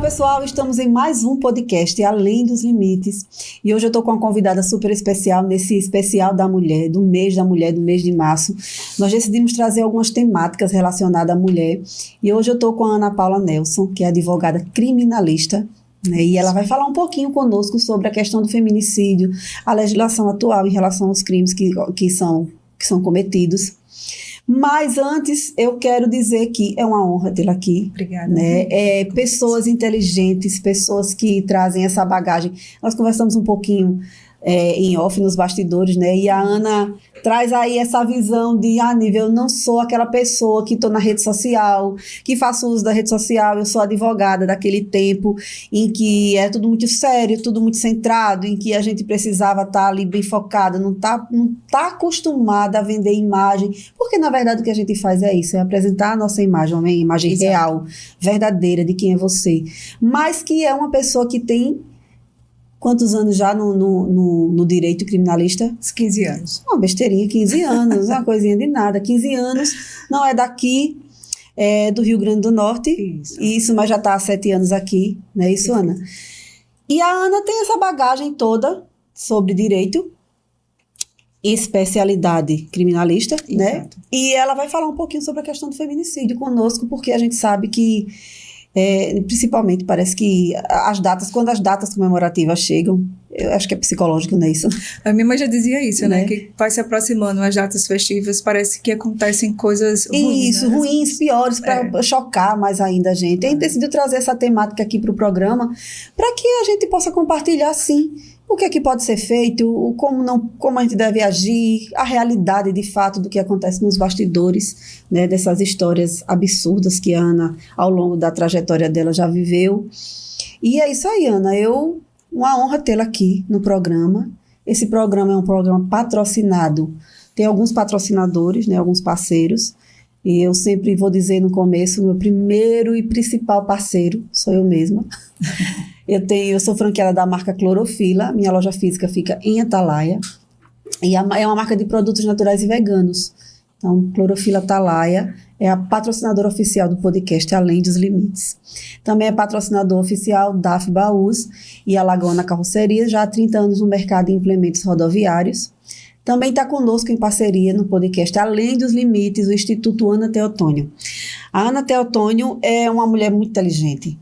pessoal, estamos em mais um podcast Além dos Limites e hoje eu estou com uma convidada super especial nesse especial da mulher, do mês de março. Nós decidimos trazer algumas temáticas relacionadas à mulher e hoje eu estou com a Ana Paula Nelson, que é advogada criminalista, né, e ela vai falar um pouquinho conosco sobre a questão do feminicídio, a legislação atual em relação aos crimes que são cometidos. Mas antes, eu quero dizer que é uma honra tê-la aqui. Obrigada. Né? Pessoas inteligentes, pessoas que trazem essa bagagem. Nós conversamos um pouquinho em off, nos bastidores, né? E a Ana traz aí essa visão de, nível, eu não sou aquela pessoa que estou na rede social, que faço uso da rede social, eu sou advogada daquele tempo em que é tudo muito sério, tudo muito centrado, em que a gente precisava estar ali bem focada, não tá acostumada a vender imagem, porque na verdade o que a gente faz é isso, é apresentar a nossa imagem, uma imagem Exato. real, verdadeira de quem é você, mas que é uma pessoa que tem quantos anos já no direito criminalista? 15 anos. Uma besteirinha, 15 anos, uma coisinha de nada. 15 anos, não é daqui, é do Rio Grande do Norte. Isso, mas já está há 7 anos aqui, não é isso, Ana? E a Ana tem essa bagagem toda sobre direito, especialidade criminalista, Exato. né? E ela vai falar um pouquinho sobre a questão do feminicídio conosco, porque a gente sabe que principalmente parece que quando as datas comemorativas chegam, eu acho que é psicológico, não é isso? A minha mãe já dizia isso, né? Que vai se aproximando as datas festivas, parece que acontecem coisas ruins. Isso, né? ruins, piores, para chocar mais ainda a gente. A gente decidiu trazer essa temática aqui para o programa, para que a gente possa compartilhar, sim, o que é que pode ser feito, como a gente deve agir, a realidade de fato do que acontece nos bastidores, né, dessas histórias absurdas que a Ana, ao longo da trajetória dela, já viveu. E é isso aí, Ana, uma honra tê-la aqui no programa. Esse programa é um programa patrocinado, tem alguns patrocinadores, né, alguns parceiros, e eu sempre vou dizer no começo, meu primeiro e principal parceiro sou eu mesma. Eu sou franqueada da marca Clorofila, minha loja física fica em Atalaia, e é uma marca de produtos naturais e veganos. Então, Clorofila Atalaia é a patrocinadora oficial do podcast Além dos Limites. Também é patrocinador oficial da AF Baús e Alagoana Carroceria, já há 30 anos no mercado de implementos rodoviários. Também está conosco em parceria no podcast Além dos Limites, o Instituto Ana Teotônio. A Ana Teotônio é uma mulher muito inteligente,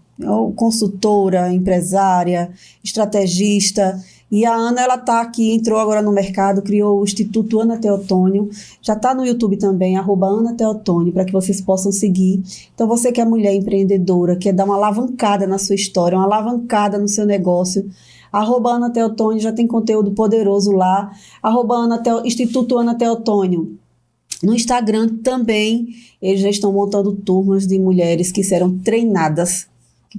consultora, empresária, estrategista, e a Ana, ela está aqui, entrou agora no mercado, criou o Instituto Ana Teotônio, já está no YouTube também, @Ana Teotônio, para que vocês possam seguir. Então, você que é mulher empreendedora, quer dar uma alavancada na sua história, uma alavancada no seu negócio, @Ana Teotônio, já tem conteúdo poderoso lá, Instituto Ana Teotônio. No Instagram também, eles já estão montando turmas de mulheres que serão treinadas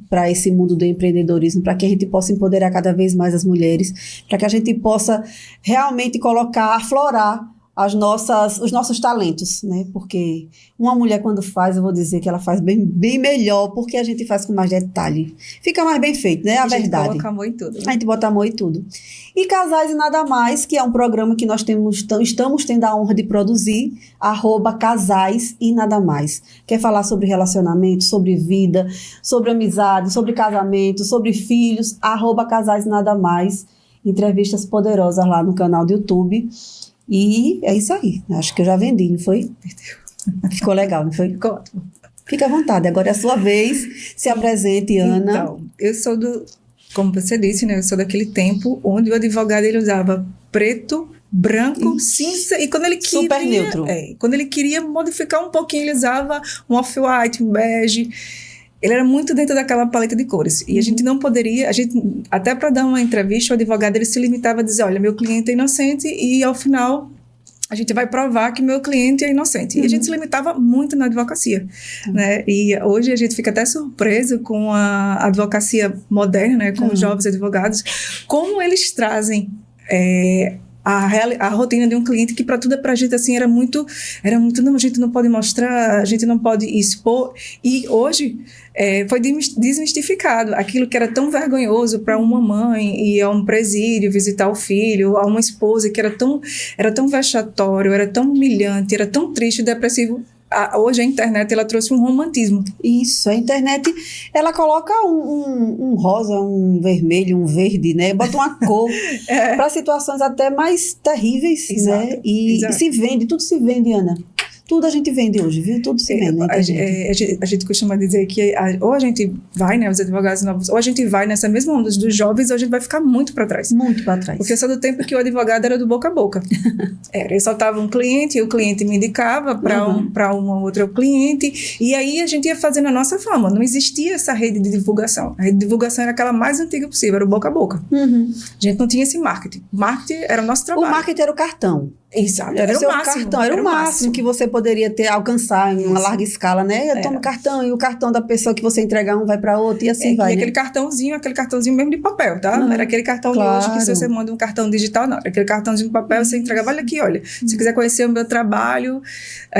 para esse mundo do empreendedorismo, para que a gente possa empoderar cada vez mais as mulheres, para que a gente possa realmente aflorar os nossos talentos, né? Porque uma mulher quando faz, eu vou dizer que ela faz bem melhor, porque a gente faz com mais detalhe. Fica mais bem feito, né? A verdade. A gente coloca amor em tudo. Né? A gente bota amor em tudo. E Casais e Nada Mais, que é um programa que nós estamos tendo a honra de produzir, @Casais e Nada Mais. Quer falar sobre relacionamento, sobre vida, sobre amizade, sobre casamento, sobre filhos, @Casais e Nada Mais. Entrevistas poderosas lá no canal do YouTube. E é isso aí. Acho que eu já vendi, não foi? Ficou legal, não foi? Ficou ótimo. Fica à vontade. Agora é a sua vez. Se apresente, Ana. Então, eu sou como você disse, né? Eu sou daquele tempo onde o advogado ele usava preto, branco, cinza, e quando ele queria... Super neutro. Quando ele queria modificar um pouquinho, ele usava um off-white, um bege. Ele era muito dentro daquela paleta de cores. E a gente não poderia... até para dar uma entrevista, o advogado ele se limitava a dizer, olha, meu cliente é inocente e, ao final, a gente vai provar que meu cliente é inocente. E a gente se limitava muito na advocacia. Né? E hoje a gente fica até surpreso com a advocacia moderna, né? Com os jovens advogados, como eles trazem... a rotina de um cliente que para tudo pra gente assim era muito não, a gente não pode mostrar, a gente não pode expor, e hoje foi desmistificado aquilo que era tão vergonhoso para uma mãe ir a um presídio visitar o filho, a uma esposa que era tão vexatório, era tão humilhante, era tão triste e depressivo. hoje a internet, ela trouxe um romantismo. Isso, a internet, ela coloca um rosa, um vermelho, um verde, né? Bota uma cor para situações até mais terríveis, Exato, né? E se vende, tudo se vende, Ana. Tudo a gente vende hoje, viu? Tudo se vende na internet. A gente costuma dizer que ou a gente vai, né, os advogados novos, ou a gente vai nessa mesma onda dos jovens, ou a gente vai ficar muito para trás. Muito para trás. Porque eu sou do tempo que o advogado era do boca a boca. Eu soltava um cliente, e o cliente me indicava para uma outra cliente, e aí a gente ia fazendo a nossa fama. Não existia essa rede de divulgação. A rede de divulgação era aquela mais antiga possível, era o boca a boca. A gente não tinha esse marketing. Marketing era o nosso trabalho. O marketing era o cartão. Exato, era o máximo. Cartão, era o máximo que você poderia alcançar em uma larga escala, né? Eu tomo cartão, e o cartão da pessoa que você entregar um vai para outro, e assim vai. E aquele cartãozinho mesmo de papel, tá? Não era aquele cartão de hoje que se você manda um cartão digital, não. Era aquele cartãozinho de papel, você entregava, olha aqui, olha. Se quiser conhecer o meu trabalho,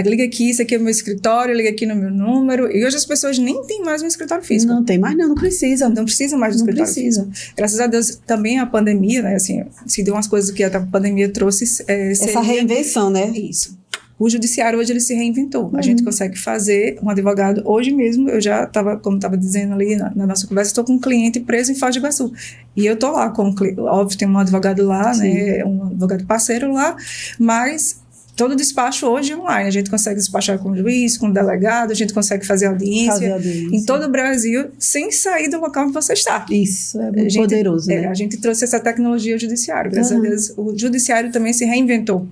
liga aqui, esse aqui é o meu escritório, liga aqui no meu número. E hoje as pessoas nem têm mais um escritório físico. Não tem mais, não precisa. Não precisa mais de um escritório físico. Graças a Deus, também a pandemia, né? Assim, se deu umas coisas que a pandemia trouxe. Essa reinvenção, né? Isso. O judiciário hoje ele se reinventou. A gente consegue fazer um advogado. Hoje mesmo, eu já estava, como estava dizendo ali na nossa conversa, estou com um cliente preso em Foz do Iguaçu. E eu estou lá como cliente. Óbvio, tem um advogado lá, né? Um advogado parceiro lá, mas todo despacho hoje é online. A gente consegue despachar com o juiz, com o delegado, a gente consegue fazer audiência em todo o Brasil, sem sair do local onde você está. Isso, é muito poderoso, né? A gente trouxe essa tecnologia ao judiciário. Graças a Deus, o judiciário também se reinventou.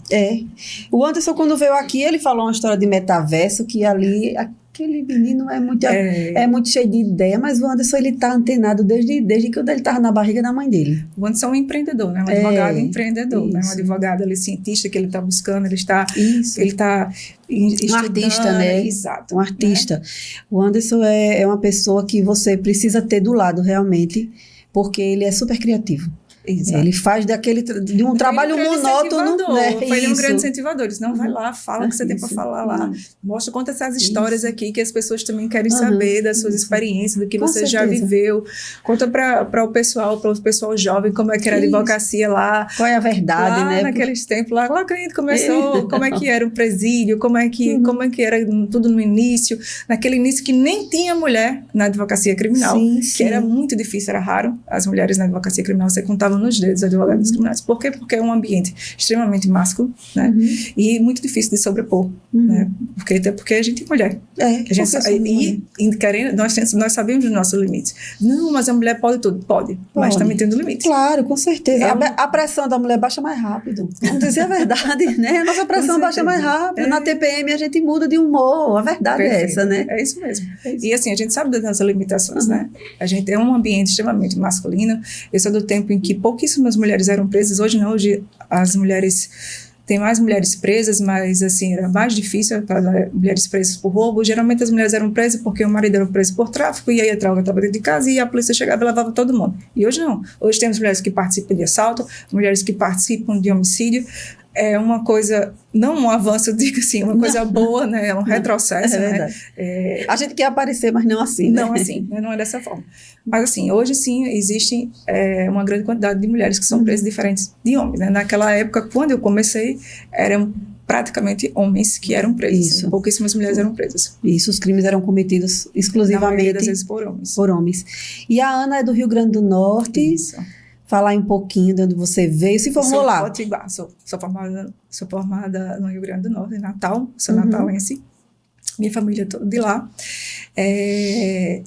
O Anderson, quando veio aqui, ele falou uma história de metaverso, que ali... Aquele menino é muito cheio de ideia, mas o Anderson, ele tá antenado desde que ele estava na barriga da mãe dele. O Anderson é um empreendedor, né? Um advogado empreendedor, né? Um advogado ali, cientista, que ele está buscando, ele está um artista, né? Exato. Um artista. Né? O Anderson é uma pessoa que você precisa ter do lado, realmente, porque ele é super criativo. Exato. Ele faz de um trabalho monótono, né? Foi um grande incentivador. Ele disse, não, vai lá, fala o que você tem para falar lá. Mostra, conta essas histórias aqui que as pessoas também querem saber das suas experiências, do que você já viveu. Conta para o pessoal jovem como é que era a advocacia lá. Qual é a verdade, lá, né? Naqueles tempos, lá que a gente começou, como é que era o presídio, como é que era tudo no início, naquele início que nem tinha mulher na advocacia criminal, que era muito difícil, era raro as mulheres na advocacia criminal, você contava nos dedos advogados criminais. Por quê? Porque é um ambiente extremamente másculo, né? E muito difícil de sobrepor, né? Porque a gente é mulher. Nós sabemos dos nossos limites. Não, mas a mulher pode tudo. Pode. Mas também tem limites. Claro, com certeza. A pressão da mulher baixa mais rápido. Vamos dizer a verdade, né? A nossa pressão baixa mais rápido. Na TPM a gente muda de humor. A verdade é essa, né? É isso mesmo. E assim, a gente sabe das nossas limitações, né? A gente é um ambiente extremamente masculino. Eu sou do tempo em que pouquíssimas mulheres eram presas. Hoje não, hoje as mulheres... Tem mais mulheres presas, mas assim, era mais difícil para mulheres presas por roubo. Geralmente as mulheres eram presas porque o marido era preso por tráfico, e aí a droga estava dentro de casa e a polícia chegava e levava todo mundo. E hoje não. Hoje temos mulheres que participam de assalto, mulheres que participam de homicídio. É uma coisa, não um avanço, eu digo assim, uma coisa boa, né? É um retrocesso, né? A gente quer aparecer, mas não assim, né? Não assim, não é dessa forma. Mas assim, hoje sim, existe uma grande quantidade de mulheres que são presas diferentes de homens, né? Naquela época, quando eu comecei, eram praticamente homens que eram presos. Isso. Pouquíssimas mulheres eram presas. Isso, os crimes eram cometidos exclusivamente... das vezes por homens. Por homens. E a Ana é do Rio Grande do Norte. Isso. Falar um pouquinho de onde você veio, se formou lá. Sou formada no Rio Grande do Norte, em Natal, sou natalense, minha família é toda de lá. É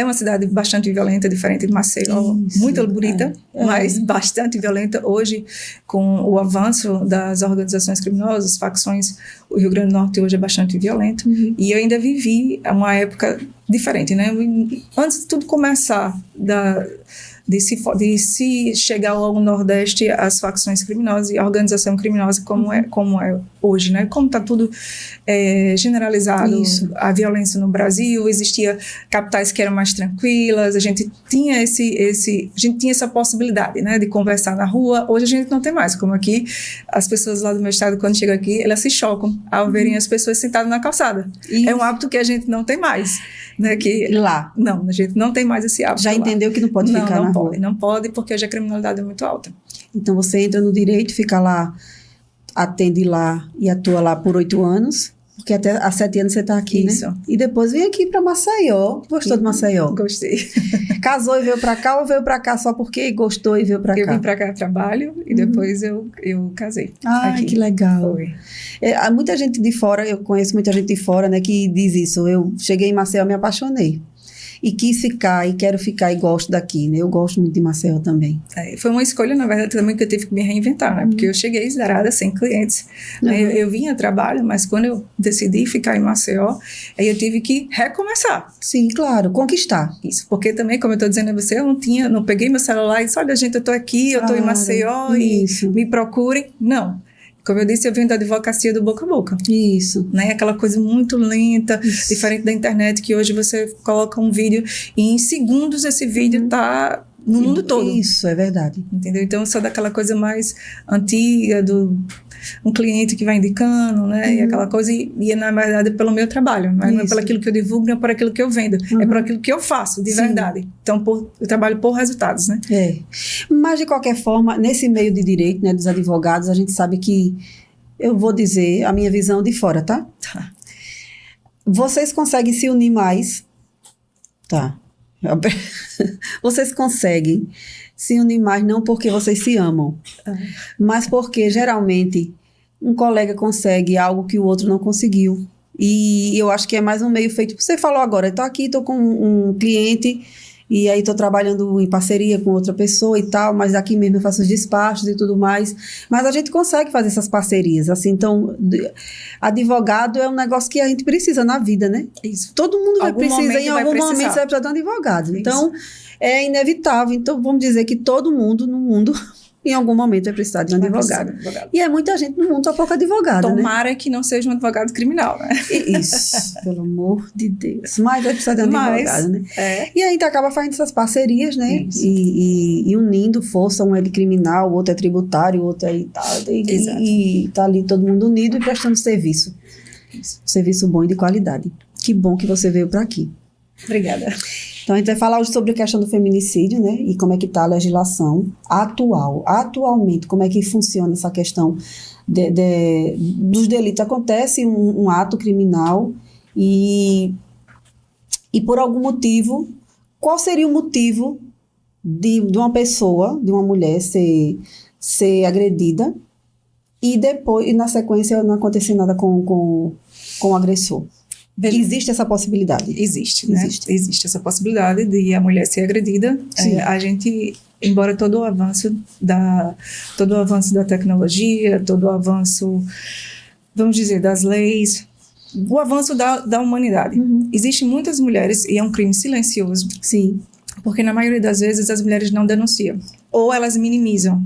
uma cidade bastante violenta, diferente de Maceió, muito bonita, mas bastante violenta. Hoje, com o avanço das organizações criminosas, facções, o Rio Grande do Norte hoje é bastante violento. E eu ainda vivi uma época diferente, né? Antes de tudo começar, de se chegar ao Nordeste, as facções criminosas e a organização criminosa como é hoje, né? Como está tudo generalizado, a violência no Brasil, existia capitais que eram mais tranquilas, a gente tinha essa possibilidade, né, de conversar na rua. Hoje a gente não tem mais, como aqui, as pessoas lá do meu estado, quando chegam aqui, elas se chocam ao verem as pessoas sentadas na calçada. É um hábito que a gente não tem mais, né? Lá. Não, a gente não tem mais esse hábito. Já entendeu que não pode ficar na rua? Não pode, porque hoje a criminalidade é muito alta. Então você entra no direito, fica lá, atende lá e atua lá por 8 anos, Porque até há 7 anos você está aqui, Isso. né? E depois vem aqui para Maceió. Gostou de Maceió? Gostei. Casou e veio para cá ou veio para cá só porque gostou e veio para cá? Eu vim para cá a trabalho e depois eu casei. Ai, aqui. que legal. Foi. Há muita gente de fora, eu conheço muita gente de fora, né, que diz isso. Eu cheguei em Maceió, me apaixonei. E quis ficar, e quero ficar, e gosto daqui, né? Eu gosto muito de Maceió também. Foi uma escolha, na verdade, também que eu tive que me reinventar, né? Porque eu cheguei zerada, sem clientes. Eu vinha a trabalho, mas quando eu decidi ficar em Maceió, aí eu tive que recomeçar. Sim, claro, conquistar. Isso, porque também, como eu estou dizendo a você, eu não peguei meu celular e disse, olha, gente, eu estou aqui, eu estou em Maceió isso. E me procurem. Não. Como eu disse, eu venho da advocacia do boca a boca. Isso. Né? Aquela coisa muito lenta, Isso. diferente da internet, que hoje você coloca um vídeo e em segundos esse vídeo está no mundo todo. Isso, é verdade. Entendeu? Então, eu sou daquela coisa mais antiga, um cliente que vai indicando, né? E aquela coisa, e na verdade, pelo meu trabalho. Não é pelo aquilo que eu divulgo, não é por aquilo que eu vendo. É por aquilo que eu faço, de verdade. Então, eu trabalho por resultados, né? Mas, de qualquer forma, nesse meio de direito, né, dos advogados, a gente sabe que, eu vou dizer a minha visão de fora, tá? Tá. Vocês conseguem se unir mais, tá? Vocês conseguem se unir mais não porque vocês se amam, mas porque geralmente um colega consegue algo que o outro não conseguiu. E eu acho que é mais um meio feito. Você falou agora, estou aqui, estou com um cliente e aí estou trabalhando em parceria com outra pessoa e tal, mas aqui mesmo eu faço os despachos e tudo mais. Mas a gente consegue fazer essas parcerias, assim. Então, advogado é um negócio que a gente precisa na vida, né? Isso. Todo mundo vai precisar, em algum momento você vai precisar de um advogado. Isso. Então, é inevitável. Então, vamos dizer que todo mundo no mundo, em algum momento, vai precisar de um advogado. E é muita gente no mundo, só pouco advogado, Tomara que não seja um advogado criminal, né? Isso, pelo amor de Deus. Mas vai precisar de um advogado, né? E aí a gente acaba fazendo essas parcerias, né? E unindo força, um é de criminal, o outro é tributário, o outro é tal. E tá ali todo mundo unido e prestando serviço. Serviço bom e de qualidade. Que bom que você veio para aqui. Obrigada. Então, a gente vai falar hoje sobre a questão do feminicídio, né? E como é que está a legislação atual. Atualmente, como é que funciona essa questão dos delitos. Acontece um ato criminal e por algum motivo, qual seria o motivo de uma pessoa, de uma mulher ser agredida e depois, e na sequência, não acontecer nada com o agressor? Existe essa possibilidade? Existe, né? Existe essa possibilidade de a mulher ser agredida. A gente, embora todo o avanço da tecnologia, todo o avanço, vamos dizer, das leis, o avanço da humanidade. Existem muitas mulheres, e é um crime silencioso. Sim. Porque na maioria das vezes as mulheres não denunciam. Ou elas minimizam.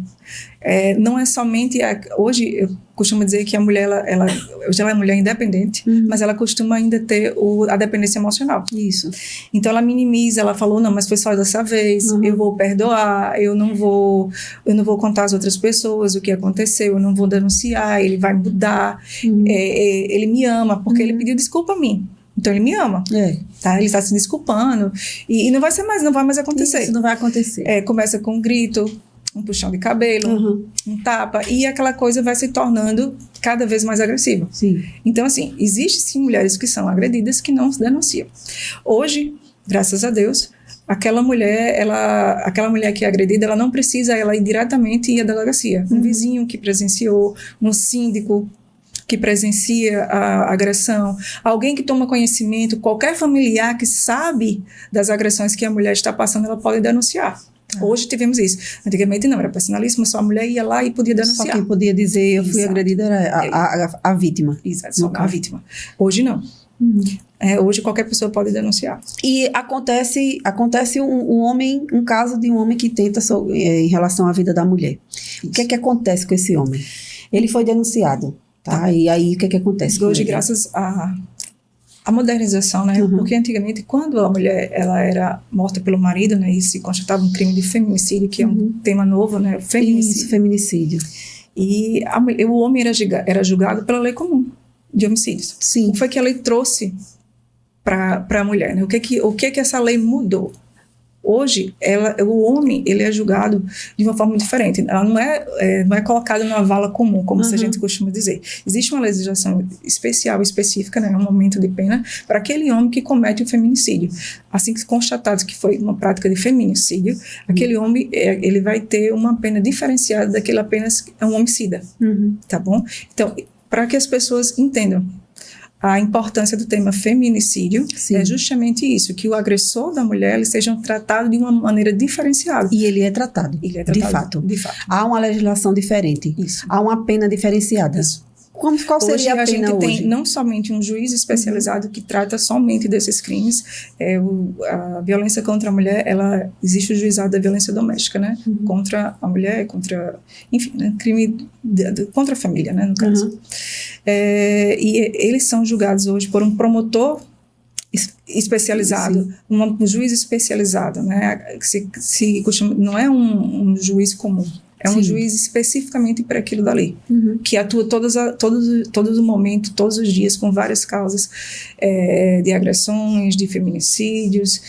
Não é somente... Hoje eu costumo dizer que a mulher, hoje ela é mulher independente, mas ela costuma ainda ter a dependência emocional. Isso. Então ela minimiza, ela falou, não, mas foi só dessa vez, eu vou perdoar, eu não vou contar às outras pessoas o que aconteceu, eu não vou denunciar, ele vai mudar, ele me ama, porque ele pediu desculpa a mim. Então ele me ama, tá? Ele está se desculpando e não vai mais acontecer. Isso não vai acontecer. Começa com um grito, um puxão de cabelo, um tapa, e aquela coisa vai se tornando cada vez mais agressiva. Sim. Então, assim, existem sim mulheres que são agredidas que não se denunciam. Hoje, graças a Deus, aquela mulher que é agredida, ela não precisa ela ir diretamente ir à delegacia. Um vizinho que presenciou, um síndico que presencia a agressão, alguém que toma conhecimento, qualquer familiar que sabe das agressões que a mulher está passando, ela pode denunciar. Hoje tivemos isso. Antigamente não, era personalíssimo, só a mulher ia lá e podia denunciar. Só quem podia dizer eu fui agredida era a vítima. Exato, só a vítima. Hoje não. Hoje qualquer pessoa pode denunciar. E acontece um caso de um homem que tenta em relação à vida da mulher. Isso. O que é que acontece com esse homem? Ele foi denunciado. Tá? E aí, o que é que acontece? Hoje, graças à modernização, né? Porque antigamente, quando a mulher ela era morta pelo marido, né? E se constatava um crime de feminicídio, que é um tema novo, né? Feminicídio. Isso, feminicídio. E o homem era julgado pela lei comum de homicídios. Sim. O que foi que a lei trouxe para a mulher, né? O que essa lei mudou? Hoje, o homem, ele é julgado de uma forma diferente. Ela não é colocada numa vala comum, como a gente costuma dizer. Existe uma legislação especial, específica, né, um aumento de pena para aquele homem que comete o feminicídio. Assim que constatado que foi uma prática de feminicídio, aquele homem, ele vai ter uma pena diferenciada daquele apenas é um homicida. Tá bom? Então, para que as pessoas entendam a importância do tema feminicídio, é justamente isso, que o agressor da mulher ele seja tratado de uma maneira diferenciada. E ele é tratado, de fato. Há uma legislação diferente. Isso. Há uma pena diferenciada. Isso. Qual seria a pena gente hoje? Tem não somente um juiz especializado que trata somente desses crimes, a violência contra a mulher, existe o juizado da violência doméstica, né? Contra a mulher, enfim, né? Crime contra a família, né, no caso. E eles são julgados hoje por um promotor especializado, um juiz especializado, né? Não é um juiz comum. É um juiz especificamente para aquilo dali, que atua todo o momento, todos os dias, com várias causas de agressões, de feminicídios,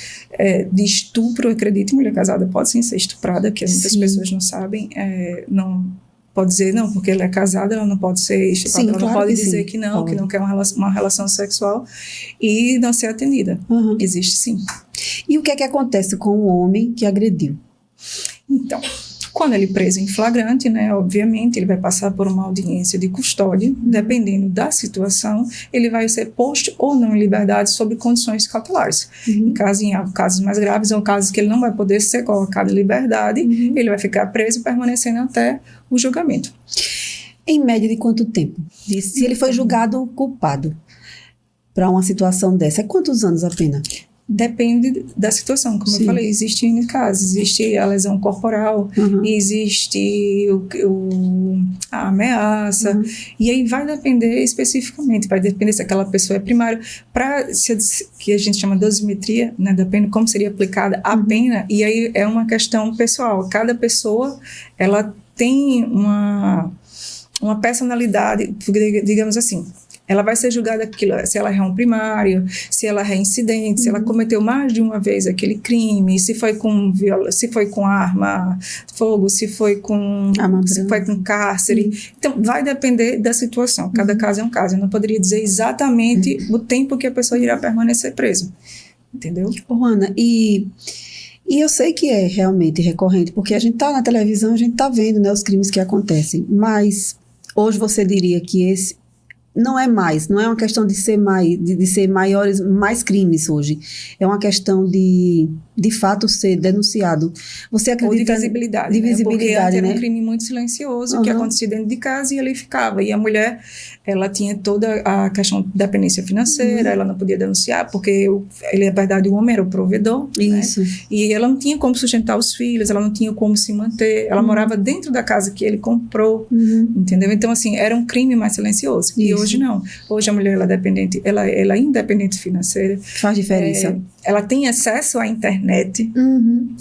de estupro. Acredite, mulher casada pode sim ser estuprada, que muitas pessoas não sabem, não pode dizer, não, porque ela é casada, ela não pode ser estuprada, ela não pode dizer que não quer uma relação sexual e não ser atendida. Existe sim. E o que é que acontece com o homem que agrediu? Então, quando ele é preso em flagrante, né, obviamente, ele vai passar por uma audiência de custódia, dependendo da situação, ele vai ser posto ou não em liberdade sob condições cautelares. Em casos mais graves, ou casos que ele não vai poder ser colocado em liberdade, ele vai ficar preso, permanecendo até o julgamento. Em média de quanto tempo? Se ele foi julgado culpado para uma situação dessa, é quantos anos a pena? Depende da situação, como eu falei, existe casos, existe a lesão corporal, existe a ameaça, e aí vai depender especificamente, vai depender se aquela pessoa é primária, que a gente chama de dosimetria, né, depende como seria aplicada a pena, e aí é uma questão pessoal, cada pessoa, ela tem uma personalidade, digamos assim. Ela vai ser julgada se ela é um primário, se ela é reincidente, se ela cometeu mais de uma vez aquele crime, se foi com arma, fogo, se foi com cárcere. Então, vai depender da situação. Cada caso é um caso. Eu não poderia dizer exatamente o tempo que a pessoa irá permanecer presa. Entendeu? Ana, e eu sei que é realmente recorrente, porque a gente está na televisão, a gente está vendo, né, os crimes que acontecem. Mas hoje você diria que esse não é uma questão de ser maiores, mais crimes hoje. É uma questão de fato ser denunciado. Você acredita... Ou de visibilidade. Porque antes era um crime muito silencioso, que acontecia dentro de casa e ali ficava. E a mulher, ela tinha toda a questão da dependência financeira, ela não podia denunciar, porque na verdade, o homem era o provedor. Isso. Né? E ela não tinha como sustentar os filhos, ela não tinha como se manter. Ela morava dentro da casa que ele comprou. Entendeu? Então, assim, era um crime mais silencioso. Isso. E hoje não. Hoje a mulher, ela é independente financeira. Faz diferença. Ela tem acesso à internet.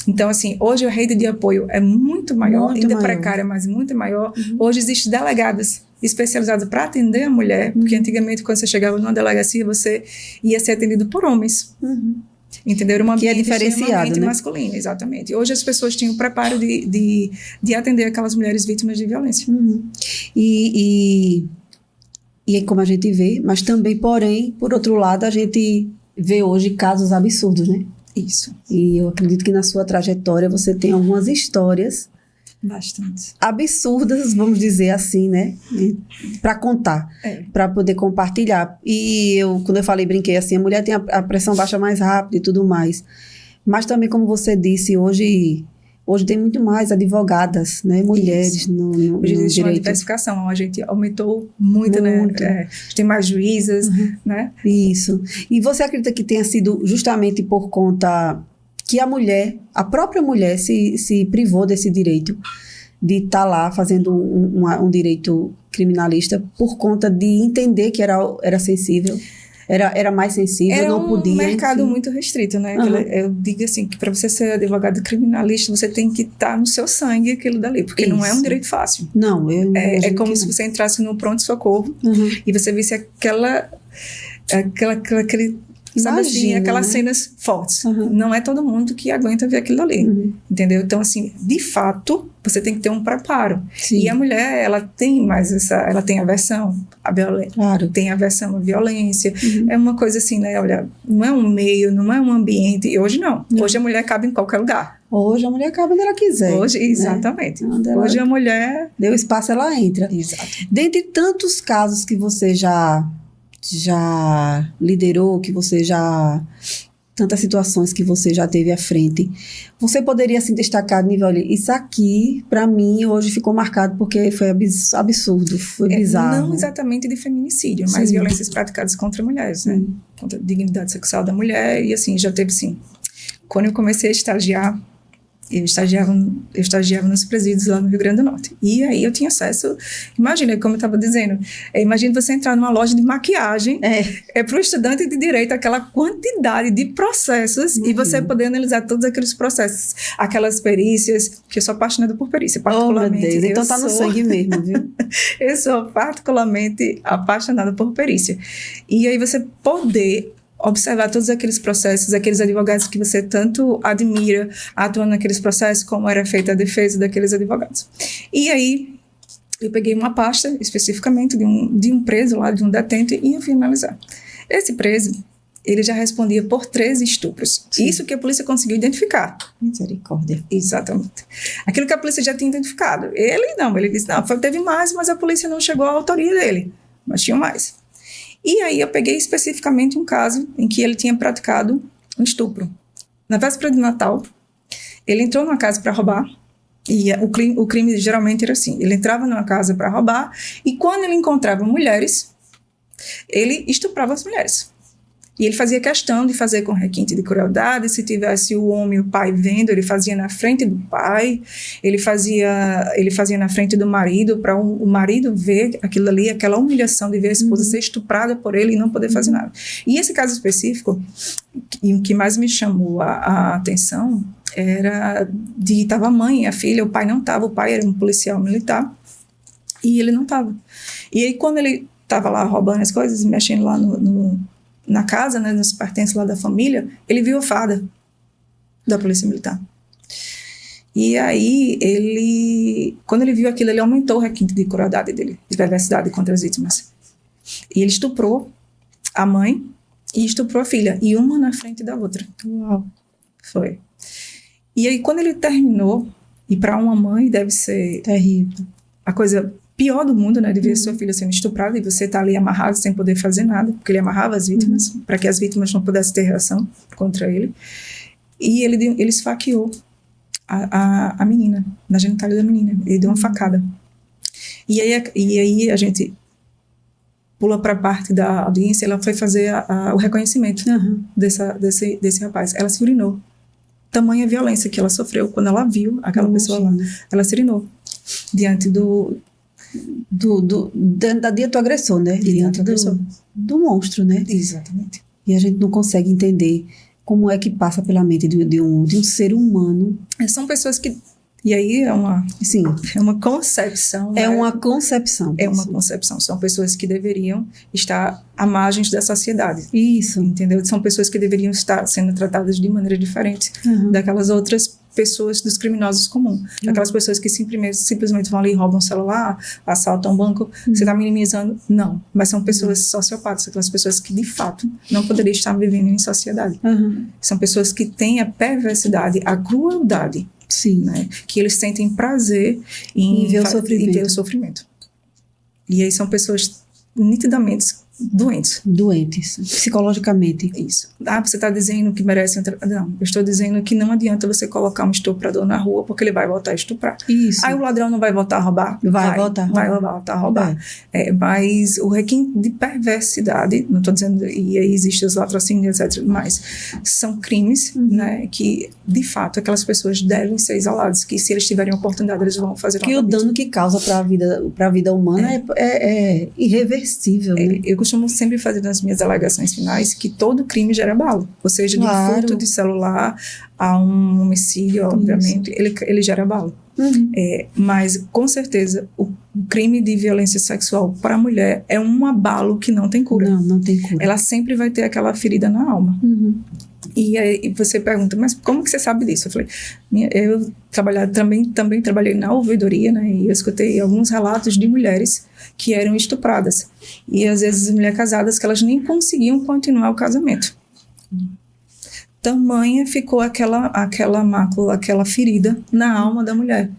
Então, assim, hoje a rede de apoio é muito maior, precária, mas muito maior. Hoje existem delegadas especializadas para atender a mulher, porque antigamente, quando você chegava numa delegacia, você ia ser atendido por homens. Entendeu? Era uma que é diferenciado, né? Masculino, exatamente. Hoje as pessoas tinham o preparo de atender aquelas mulheres vítimas de violência. E como a gente vê, mas também, porém, por outro lado, a gente vê hoje casos absurdos, né? Isso. E eu acredito que na sua trajetória você tem algumas histórias bastante absurdas, vamos dizer assim, né? Para contar, para poder compartilhar. E quando eu brinquei assim, a mulher tem a pressão baixa mais rápido e tudo mais. Mas também, como você disse, hoje tem muito mais advogadas, né? Mulheres no hoje existe direito. Uma diversificação, a gente aumentou muito. Né? Tem mais juízas, né? Isso. E você acredita que tenha sido justamente por conta que a própria mulher se privou desse direito de estar lá fazendo um direito criminalista por conta de entender que era sensível? Era mais sensível, não podia. Era um mercado muito restrito, né? Eu digo assim, que para você ser advogado criminalista, você tem que estar no seu sangue aquilo dali, porque não é um direito fácil. Não, é como se você entrasse no pronto-socorro e você visse aquele Sabe assim, Imagina, aquelas né? cenas fortes. Uhum. Não é todo mundo que aguenta ver aquilo ali. Uhum. Entendeu? Então, assim, de fato, você tem que ter um preparo. Sim. E a mulher, ela tem mais ela tem aversão à violência. Claro. Tem aversão à violência. Uhum. É uma coisa assim, né? Olha, não é um meio, não é um ambiente. E hoje não. Hoje a mulher cabe em qualquer lugar. Hoje a mulher acaba onde ela quiser. Hoje, né? exatamente. Onde ela Hoje a mulher... deu espaço, ela entra. Exato. Dentre tantos casos que você já liderou, tantas situações que você já teve à frente, você poderia assim destacar nível ali, isso aqui para mim hoje ficou marcado porque foi absurdo, foi bizarro. Não exatamente de feminicídio, mas Sim. violências praticadas contra mulheres, né? Sim. Contra a dignidade sexual da mulher. E assim, já teve sim. Quando eu comecei a estagiar, eu estagiava nos presídios lá no Rio Grande do Norte. E aí eu tinha acesso, imagina, como eu estava dizendo, imagina você entrar numa loja de maquiagem, para o estudante de direito, aquela quantidade de processos, e você poder analisar todos aqueles processos, aquelas perícias, que eu sou apaixonada por perícia, particularmente. Oh, meu Deus, então tá no sangue mesmo, viu? Eu sou particularmente apaixonada por perícia. E aí você poder observar todos aqueles processos, aqueles advogados que você tanto admira atuando naqueles processos, como era feita a defesa daqueles advogados. E aí, eu peguei uma pasta, especificamente, de um preso lá, de um detento, e eu fui analisar. Esse preso, ele já respondia por 13 estupros. Sim. Isso que a polícia conseguiu identificar. Misericórdia. Exatamente. Aquilo que a polícia já tinha identificado. Ele disse, não, teve mais, mas a polícia não chegou à autoria dele. Mas tinha mais. E aí eu peguei especificamente um caso em que ele tinha praticado um estupro. Na véspera de Natal, ele entrou numa casa para roubar, e o crime geralmente era assim, ele entrava numa casa para roubar, e quando ele encontrava mulheres, ele estuprava as mulheres. E ele fazia questão de fazer com requinte de crueldade. Se tivesse o homem e o pai vendo, ele fazia na frente do pai, ele fazia na frente do marido, para o marido ver aquilo ali, aquela humilhação de ver a esposa ser estuprada por ele e não poder fazer nada. E esse caso específico, o que mais me chamou a atenção, era estava a mãe e a filha, o pai não estava, o pai era um policial militar, e ele não estava. E aí quando ele estava lá roubando as coisas, mexendo lá na casa, né, nos pertences lá da família, ele viu a farda da polícia militar. E aí, quando ele viu aquilo, ele aumentou o requinte de crueldade dele, de perversidade contra as vítimas. E ele estuprou a mãe e estuprou a filha, e uma na frente da outra. Uau. Foi. E aí, quando ele terminou, e para uma mãe deve ser terrível, a coisa pior do mundo, né, de ver sua filha sendo estuprada e você tá ali amarrado sem poder fazer nada, porque ele amarrava as vítimas para que as vítimas não pudessem ter reação contra ele. E ele esfaqueou a menina, na genitália da menina. Ele deu uma facada. E aí a gente pula para a parte da audiência. Ela foi fazer o reconhecimento desse rapaz. Ela se urinou. Tamanha violência que ela sofreu quando ela viu aquela pessoa lá. Ela se urinou diante diante do agressor, né? Diante do monstro, né? Exatamente. E a gente não consegue entender como é que passa pela mente de um ser humano. São pessoas que... E aí é uma concepção. É uma concepção. É uma concepção. São pessoas que deveriam estar à margem da sociedade. Isso. Entendeu? São pessoas que deveriam estar sendo tratadas de maneira diferente daquelas outras pessoas, dos criminosos comuns. Aquelas pessoas que simplesmente vão ali e roubam um celular, assaltam um banco. Você está minimizando? Não. Mas são pessoas sociopatas, aquelas pessoas que, de fato, não poderiam estar vivendo em sociedade. São pessoas que têm a perversidade, a crueldade. Sim. Né? Que eles sentem prazer em ver o sofrimento. E aí são pessoas nitidamente doentes. Psicologicamente. Isso. Você está dizendo que merece... Não, eu estou dizendo que não adianta você colocar um estuprador na rua porque ele vai voltar a estuprar. Isso. Aí o ladrão não vai voltar a roubar? Vai voltar a roubar. Mas o requinte de perversidade, não estou dizendo... E aí existem os latrocínios, etc. Mas são crimes, né, que, de fato, aquelas pessoas devem ser isoladas, que se eles tiverem oportunidade, eles vão fazer que o dano que causa para a vida humana é irreversível, né? Eu costumo sempre fazer nas minhas alegações finais que todo crime gera balo. Ou seja, de furto de celular a um homicídio, obviamente, ele gera balo. Mas, com certeza, o crime de violência sexual para a mulher é um abalo que não tem cura. Não tem cura. Ela sempre vai ter aquela ferida na alma. E aí você pergunta, mas como que você sabe disso? Eu falei, eu também trabalhei na ouvidoria, né? E eu escutei alguns relatos de mulheres que eram estupradas. E às vezes mulheres casadas que elas nem conseguiam continuar o casamento. Tamanha ficou aquela mácula, aquela ferida na alma da mulher.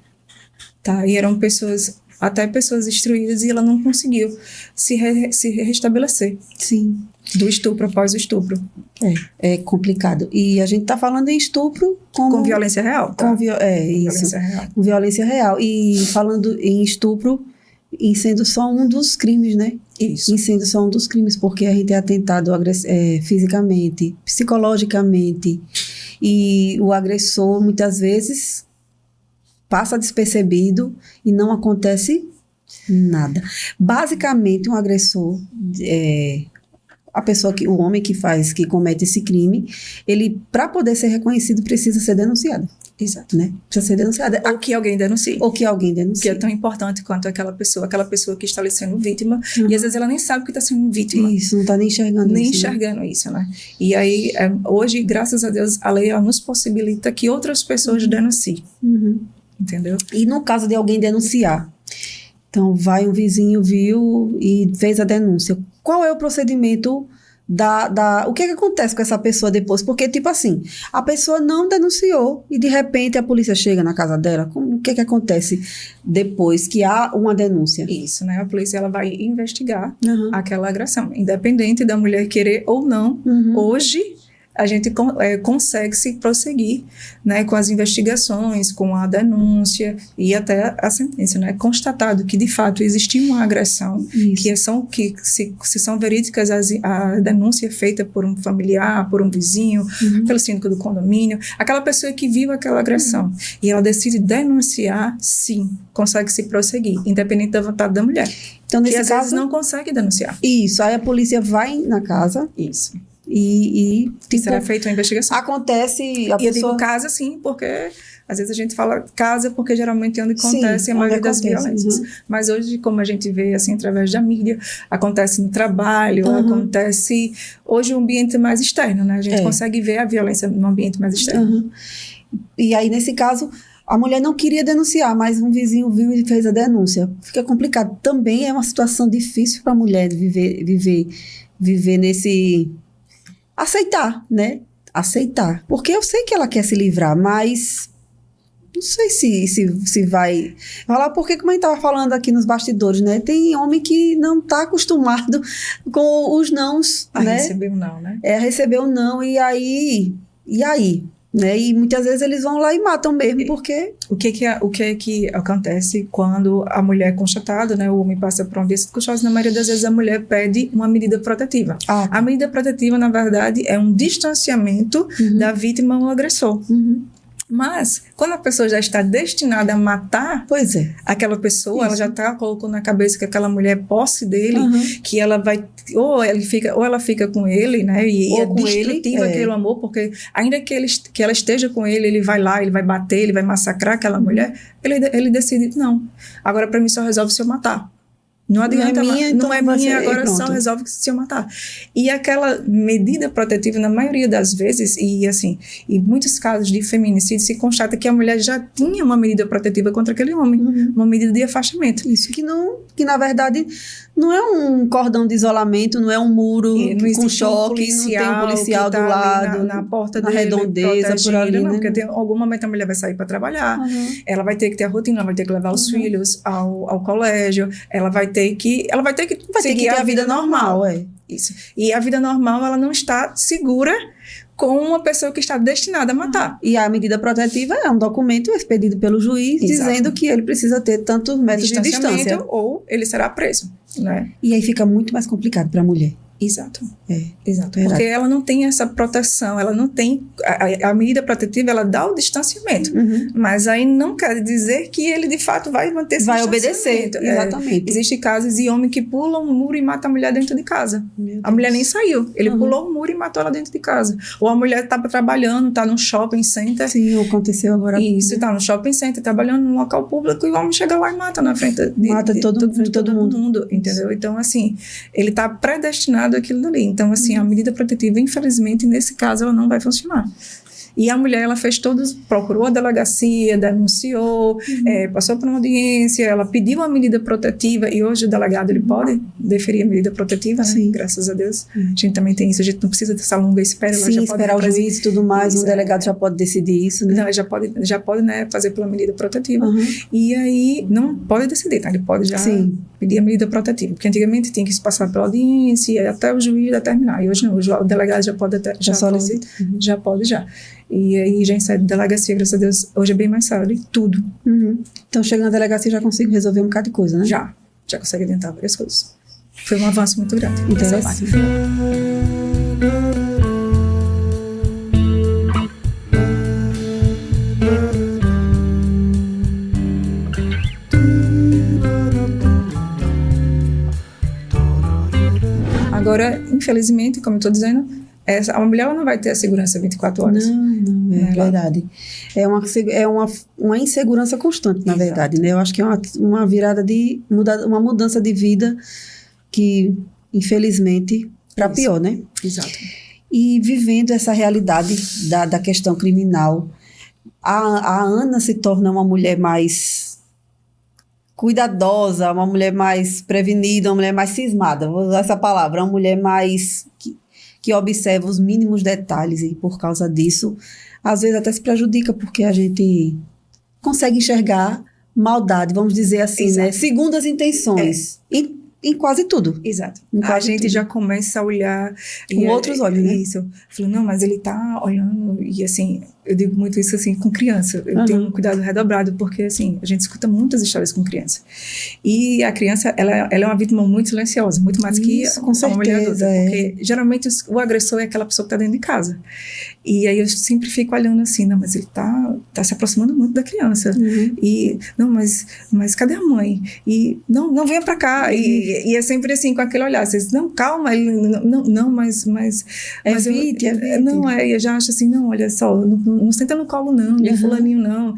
Tá? E eram até pessoas instruídas, e ela não conseguiu se restabelecer. Sim. Do estupro após o estupro. É complicado. E a gente está falando em estupro com violência real. Tá? Isso. Violência real. Com violência real. E falando em estupro, em sendo só um dos crimes, né? Isso. Em sendo só um dos crimes, porque a gente é atentado fisicamente, psicologicamente, e o agressor muitas vezes passa despercebido e não acontece nada. Basicamente, um agressor, o homem que comete esse crime, ele, para poder ser reconhecido, precisa ser denunciado. Exato. Né? Precisa ser denunciado. Ou que alguém denuncie. Que é tão importante quanto aquela pessoa que está ali sendo vítima, e às vezes ela nem sabe que está sendo vítima. Isso, não está nem enxergando isso, né? E aí, hoje, graças a Deus, a lei nos possibilita que outras pessoas denunciem. Entendeu? E no caso de alguém denunciar, então um vizinho viu e fez a denúncia. Qual é o procedimento o que acontece com essa pessoa depois? Porque, tipo assim, a pessoa não denunciou e, de repente, a polícia chega na casa dela. O que acontece depois que há uma denúncia? Isso, né? A polícia, ela vai investigar aquela agressão. Independente da mulher querer ou não, hoje a gente consegue se prosseguir, né, com as investigações, com a denúncia e até a sentença, né? Constatado que de fato existiu uma agressão, se são verídicas a denúncia feita por um familiar, por um vizinho, pelo síndico do condomínio, aquela pessoa que viu aquela agressão e ela decide denunciar, sim, consegue se prosseguir, independente da vontade da mulher. Então, nesse às vezes não consegue denunciar. Isso, aí a polícia vai na casa. Isso. E será feita uma investigação. Acontece eu digo casa, sim, porque às vezes a gente fala casa porque geralmente é onde acontece a maioria das violências. Mas hoje, como a gente vê assim através da mídia, acontece no trabalho, acontece hoje um ambiente mais externo, né? A gente consegue ver a violência no ambiente mais externo. E aí, nesse caso, a mulher não queria denunciar, mas um vizinho viu e fez a denúncia. Fica complicado. Também é uma situação difícil para a mulher viver nesse... Aceitar, né? Aceitar. Porque eu sei que ela quer se livrar, mas não sei se vai falar, porque como a gente estava falando aqui nos bastidores, né? Tem homem que não está acostumado com os nãos, né? Receber o não, né? Receber o não, e aí? Né? E muitas vezes eles vão lá e matam mesmo, porque... O que acontece quando a mulher é constatada, né? O homem passa por um desses constados, na maioria das vezes a mulher pede uma medida protetiva. A medida protetiva, na verdade, é um distanciamento da vítima ou agressor. Mas, quando a pessoa já está destinada a matar aquela pessoa, ela já está colocando na cabeça que aquela mulher é posse dele, que ela vai, ou ela fica com ele, né? E é destrutivo aquele amor, porque ainda que ela esteja com ele, ele vai lá, ele vai bater, ele vai massacrar aquela mulher, ele decide, não, agora para mim só resolve se eu matar. Não adianta, não é minha, agora só resolve se eu matar. E aquela medida protetiva, na maioria das vezes, e assim, em muitos casos de feminicídio, se constata que a mulher já tinha uma medida protetiva contra aquele homem, uma medida de afastamento. Isso, que na verdade não é um cordão de isolamento, não é um muro com choque, não tem um policial do lado, na porta na redondeza, por ali, não, né? Porque em algum momento a mulher vai sair para trabalhar, ela vai ter que ter a rotina, ela vai ter que levar os filhos ao colégio, ela vai ter que seguir a vida normal. Isso. E a vida normal, ela não está segura com uma pessoa que está destinada a matar. E a medida protetiva é um documento expedido pelo juiz dizendo que ele precisa ter tantos metros de distância. Ou ele será preso, né? E aí fica muito mais complicado para a mulher. Exato. Exato. Porque ela não tem essa proteção, ela não tem... A medida protetiva, ela dá o distanciamento. Mas aí não quer dizer que ele, de fato, vai manter esse distanciamento. Vai obedecer, exatamente. Existem casos de homem que pula um muro e mata a mulher dentro de casa. A mulher nem saiu. Ele pulou o muro e matou ela dentro de casa. Ou a mulher estava trabalhando, está num shopping center. Sim, aconteceu agora. Isso, está no shopping center, trabalhando num local público, e o homem chega lá e mata na frente de todo mundo. Entendeu? Então, assim, ele está predestinado aquilo dali. Então, assim, a medida protetiva, infelizmente, nesse caso, ela não vai funcionar. E a mulher, ela fez procurou a delegacia, denunciou, passou por uma audiência, ela pediu a medida protetiva, e hoje o delegado, ele pode deferir a medida protetiva, né? Sim. Graças a Deus. A gente também tem isso, a gente não precisa dessa longa espera. Sim, ela já esperar pode o juiz e tudo mais, um delegado já pode decidir isso, né? Não, já pode, né, fazer pela medida protetiva. E aí, não pode decidir, tá? Ele pode já pedir a medida protetiva, porque antigamente tinha que se passar pela audiência, até o juiz determinar, e hoje não, o delegado já pode, já pode. E aí já sai da delegacia, graças a Deus, hoje é bem mais fácil, tudo. Então, chega na delegacia, já consigo resolver um bocado de coisa, né? Já consegue adiantar várias coisas. Foi um avanço muito grande. Interessante. Agora, infelizmente, como eu estou dizendo, a mulher ela não vai ter a segurança 24 horas. Não, é verdade. É uma insegurança constante, na verdade, né? Eu acho que é uma virada uma mudança de vida que, infelizmente, para pior, né? Exato. E vivendo essa realidade da questão criminal, a Ana se torna uma mulher mais cuidadosa, uma mulher mais prevenida, uma mulher mais cismada, vou usar essa palavra, uma mulher mais que observa os mínimos detalhes, e por causa disso, às vezes até se prejudica, porque a gente consegue enxergar maldade, vamos dizer assim, né? Segundo as intenções. Em quase tudo. Exato. A gente já começa a olhar com outros olhos, né? Isso. Falou, não, mas ele tá olhando, e assim, eu digo muito isso assim com criança. Eu tenho um cuidado redobrado, porque assim, a gente escuta muitas histórias com criança. E a criança, ela é uma vítima muito silenciosa, muito mais que uma mulher adulta. Porque geralmente o agressor é aquela pessoa que tá dentro de casa. E aí eu sempre fico olhando assim, não, mas ele tá se aproximando muito da criança. E, não, mas cadê a mãe? E, não venha pra cá. E é sempre assim, com aquele olhar. Vocês, não, calma, ele, não, mas evite. Não, eu já acho assim, não, olha só, não senta no colo não, nem fulaninho não.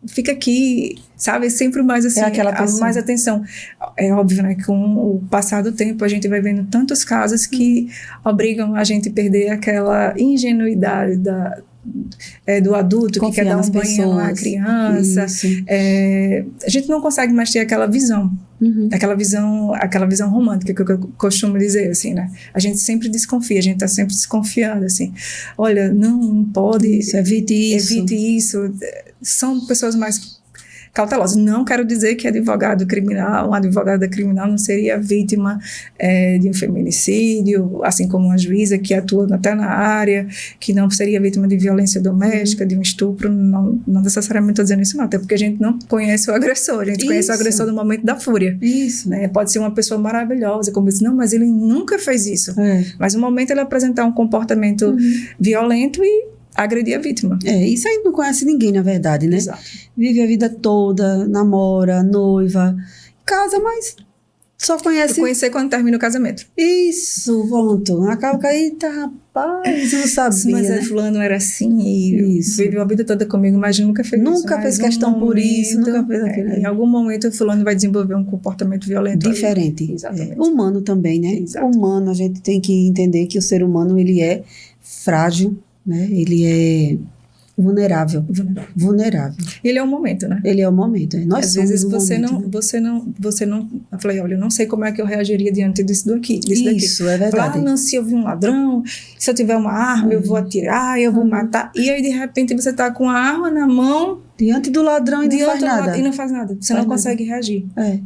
Fica aqui, sabe? Sempre mais assim, mais atenção. É óbvio, né? Com o passar do tempo, a gente vai vendo tantos casos que obrigam a gente a perder aquela ingenuidade do adulto que quer dar um banho na criança. A gente não consegue mais ter aquela visão. Aquela visão romântica que eu costumo dizer, assim, né? A gente sempre desconfia, a gente tá sempre desconfiando, assim. Olha, não pode... Evite isso. São pessoas mais cautelosas. Não quero dizer que uma advogada criminal não seria vítima de um feminicídio, assim como uma juíza que atua até na área, que não seria vítima de violência doméstica, de um estupro. Não necessariamente estou dizendo isso, não, até porque a gente não conhece o agressor, a gente conhece o agressor no momento da fúria. Isso. Né? Pode ser uma pessoa maravilhosa, como diz, não, mas ele nunca fez isso. Mas no momento ele apresentar um comportamento violento e agredir a vítima. Isso aí não conhece ninguém, na verdade, né? Exato. Vive a vida toda, namora, noiva, casa, mas só conhece... Conhecer quando termina o casamento. Isso, pronto. Acaba que aí, rapaz, eu não sabia, mas né? Fulano era assim e viveu a vida toda comigo, mas nunca fez isso. Nunca fez questão por isso, nunca fez aquilo. Em algum momento o fulano vai desenvolver um comportamento violento. Diferente. Exatamente. Humano também, né? Exato. Humano, a gente tem que entender que o ser humano, ele é frágil, né? Ele é vulnerável. Ele é o momento, né? Ele é o momento. Nós às somos vezes você momento, não. Eu falei, olha, eu não sei como é que eu reagiria diante disso daqui. Isso, é verdade. Não, se eu vi um ladrão, se eu tiver uma arma, eu vou atirar, eu vou matar. E aí, de repente, você tá com a arma na mão. Diante do ladrão e não faz nada. E não faz nada. Você não consegue reagir. É.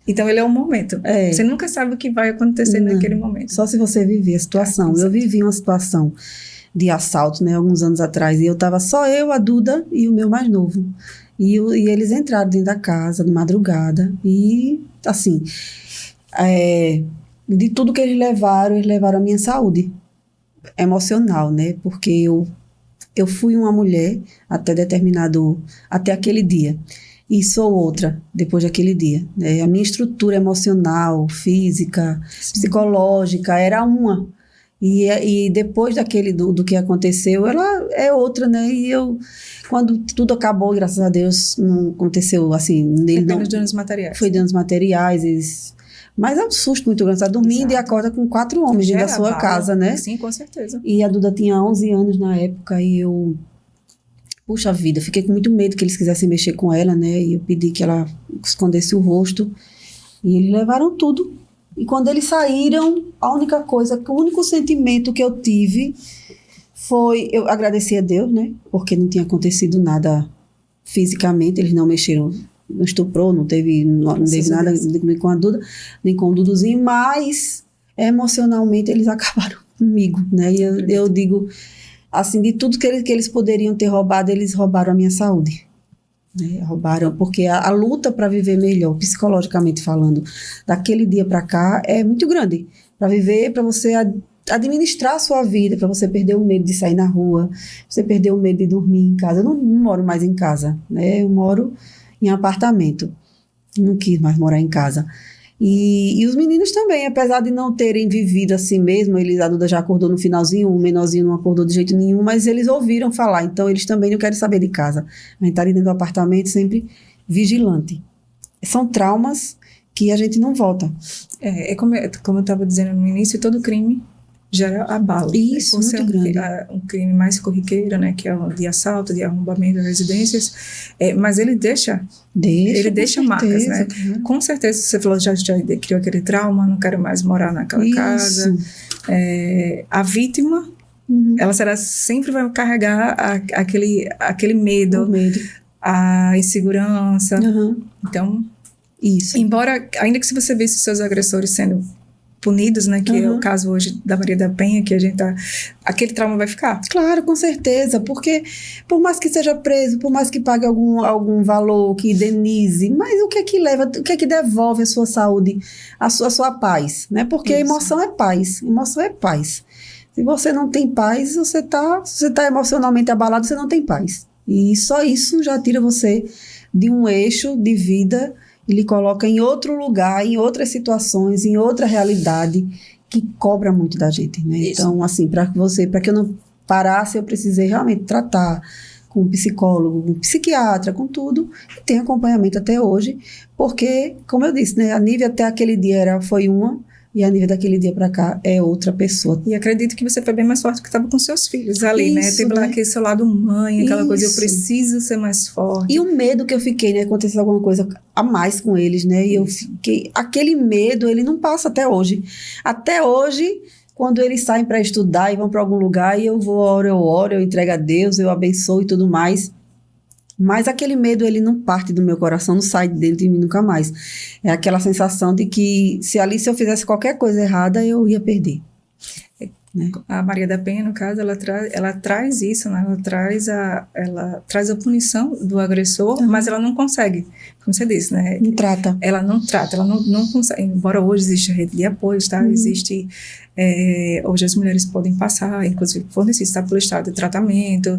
Então, ele é o momento. Você nunca sabe o que vai acontecer naquele momento. Só se você viver a situação. Eu vivi uma situação de assalto, né, alguns anos atrás, e só eu, a Duda e o meu mais novo. E eles entraram dentro da casa de madrugada e, assim, de tudo que eles levaram a minha saúde emocional, né? Porque eu fui uma mulher até aquele dia. E sou outra depois daquele dia, né? A minha estrutura emocional, física, psicológica era uma. E depois do que aconteceu, ela é outra, né? E quando tudo acabou, graças a Deus, não aconteceu assim. Apenas danos materiais. Foi danos materiais, mas é um susto muito grande. Você está dormindo e acorda com 4 homens dentro da sua casa, né? Sim, com certeza. E a Duda tinha 11 anos na época e puxa vida, fiquei com muito medo que eles quisessem mexer com ela, né? E eu pedi que ela escondesse o rosto. E eles levaram tudo. E quando eles saíram, o único sentimento que eu tive foi... Eu agradeci a Deus, né? Porque não tinha acontecido nada fisicamente. Eles não mexeram, não estuprou, não teve nada nem com a Duda, nem com o Duduzinho. Mas, emocionalmente, eles acabaram comigo, né? E eu digo... Assim, de tudo que eles poderiam ter roubado, eles roubaram a minha saúde. Né? Roubaram, porque a luta para viver melhor, psicologicamente falando, daquele dia para cá, é muito grande. Para viver, para você administrar a sua vida, para você perder o medo de sair na rua, você perder o medo de dormir em casa. Eu não moro mais em casa, né? Eu moro em apartamento. Não quis mais morar em casa. E os meninos também, apesar de não terem vivido assim mesmo, a Duda já acordou no finalzinho, o menorzinho não acordou de jeito nenhum, mas eles ouviram falar, então eles também não querem saber de casa. A gente está ali dentro do apartamento sempre vigilante. São traumas que a gente não volta. Como eu estava dizendo no início, todo crime gera abalo. Isso, né? muito grande. Um crime mais corriqueiro, né, que é o de assalto, de arrombamento de residências, mas ele deixa marcas, né? Claro. Com certeza, você falou, já criou aquele trauma, não quero mais morar naquela casa. A vítima, ela sempre vai carregar aquele medo, a insegurança. Então, isso. Embora, ainda que se você visse seus agressores sendo punidos, né, que é o caso hoje da Maria da Penha, que a gente aquele trauma vai ficar. Claro, com certeza, porque por mais que seja preso, por mais que pague algum valor, que indenize, mas o que é que devolve a sua saúde, a sua paz, né? Porque a emoção é paz, Se você não tem paz, se você tá emocionalmente abalado, você não tem paz. E só isso já tira você de um eixo de vida e lhe coloca em outro lugar, em outras situações, em outra realidade que cobra muito da gente, né? Isso. Então, assim, para que eu não parasse, eu precisei realmente tratar com um psicólogo, com um psiquiatra, com tudo, e tem acompanhamento até hoje, porque, como eu disse, né, a Nívia até aquele dia foi uma, e a Nívia daquele dia para cá é outra pessoa. E acredito que você foi bem mais forte que estava com seus filhos ali, né? Teve lá aquele seu lado mãe, aquela coisa, eu preciso ser mais forte. E o medo que eu fiquei, né? Aconteceu alguma coisa a mais com eles, né? E eu fiquei... Aquele medo, ele não passa até hoje. Até hoje, quando eles saem para estudar e vão para algum lugar, e eu oro, eu entrego a Deus, eu abençoo e tudo mais... Mas aquele medo, ele não parte do meu coração, não sai de dentro de mim nunca mais. É aquela sensação de que se eu fizesse qualquer coisa errada, eu ia perder. Né? A Maria da Penha, no caso, ela traz isso, né? Ela traz a punição do agressor, mas ela não consegue, como você disse, né? Não trata. Ela não trata, ela não consegue. Embora hoje exista rede de apoio, tá? Existe... hoje as mulheres podem passar, inclusive fornecido pelo Estado de tratamento,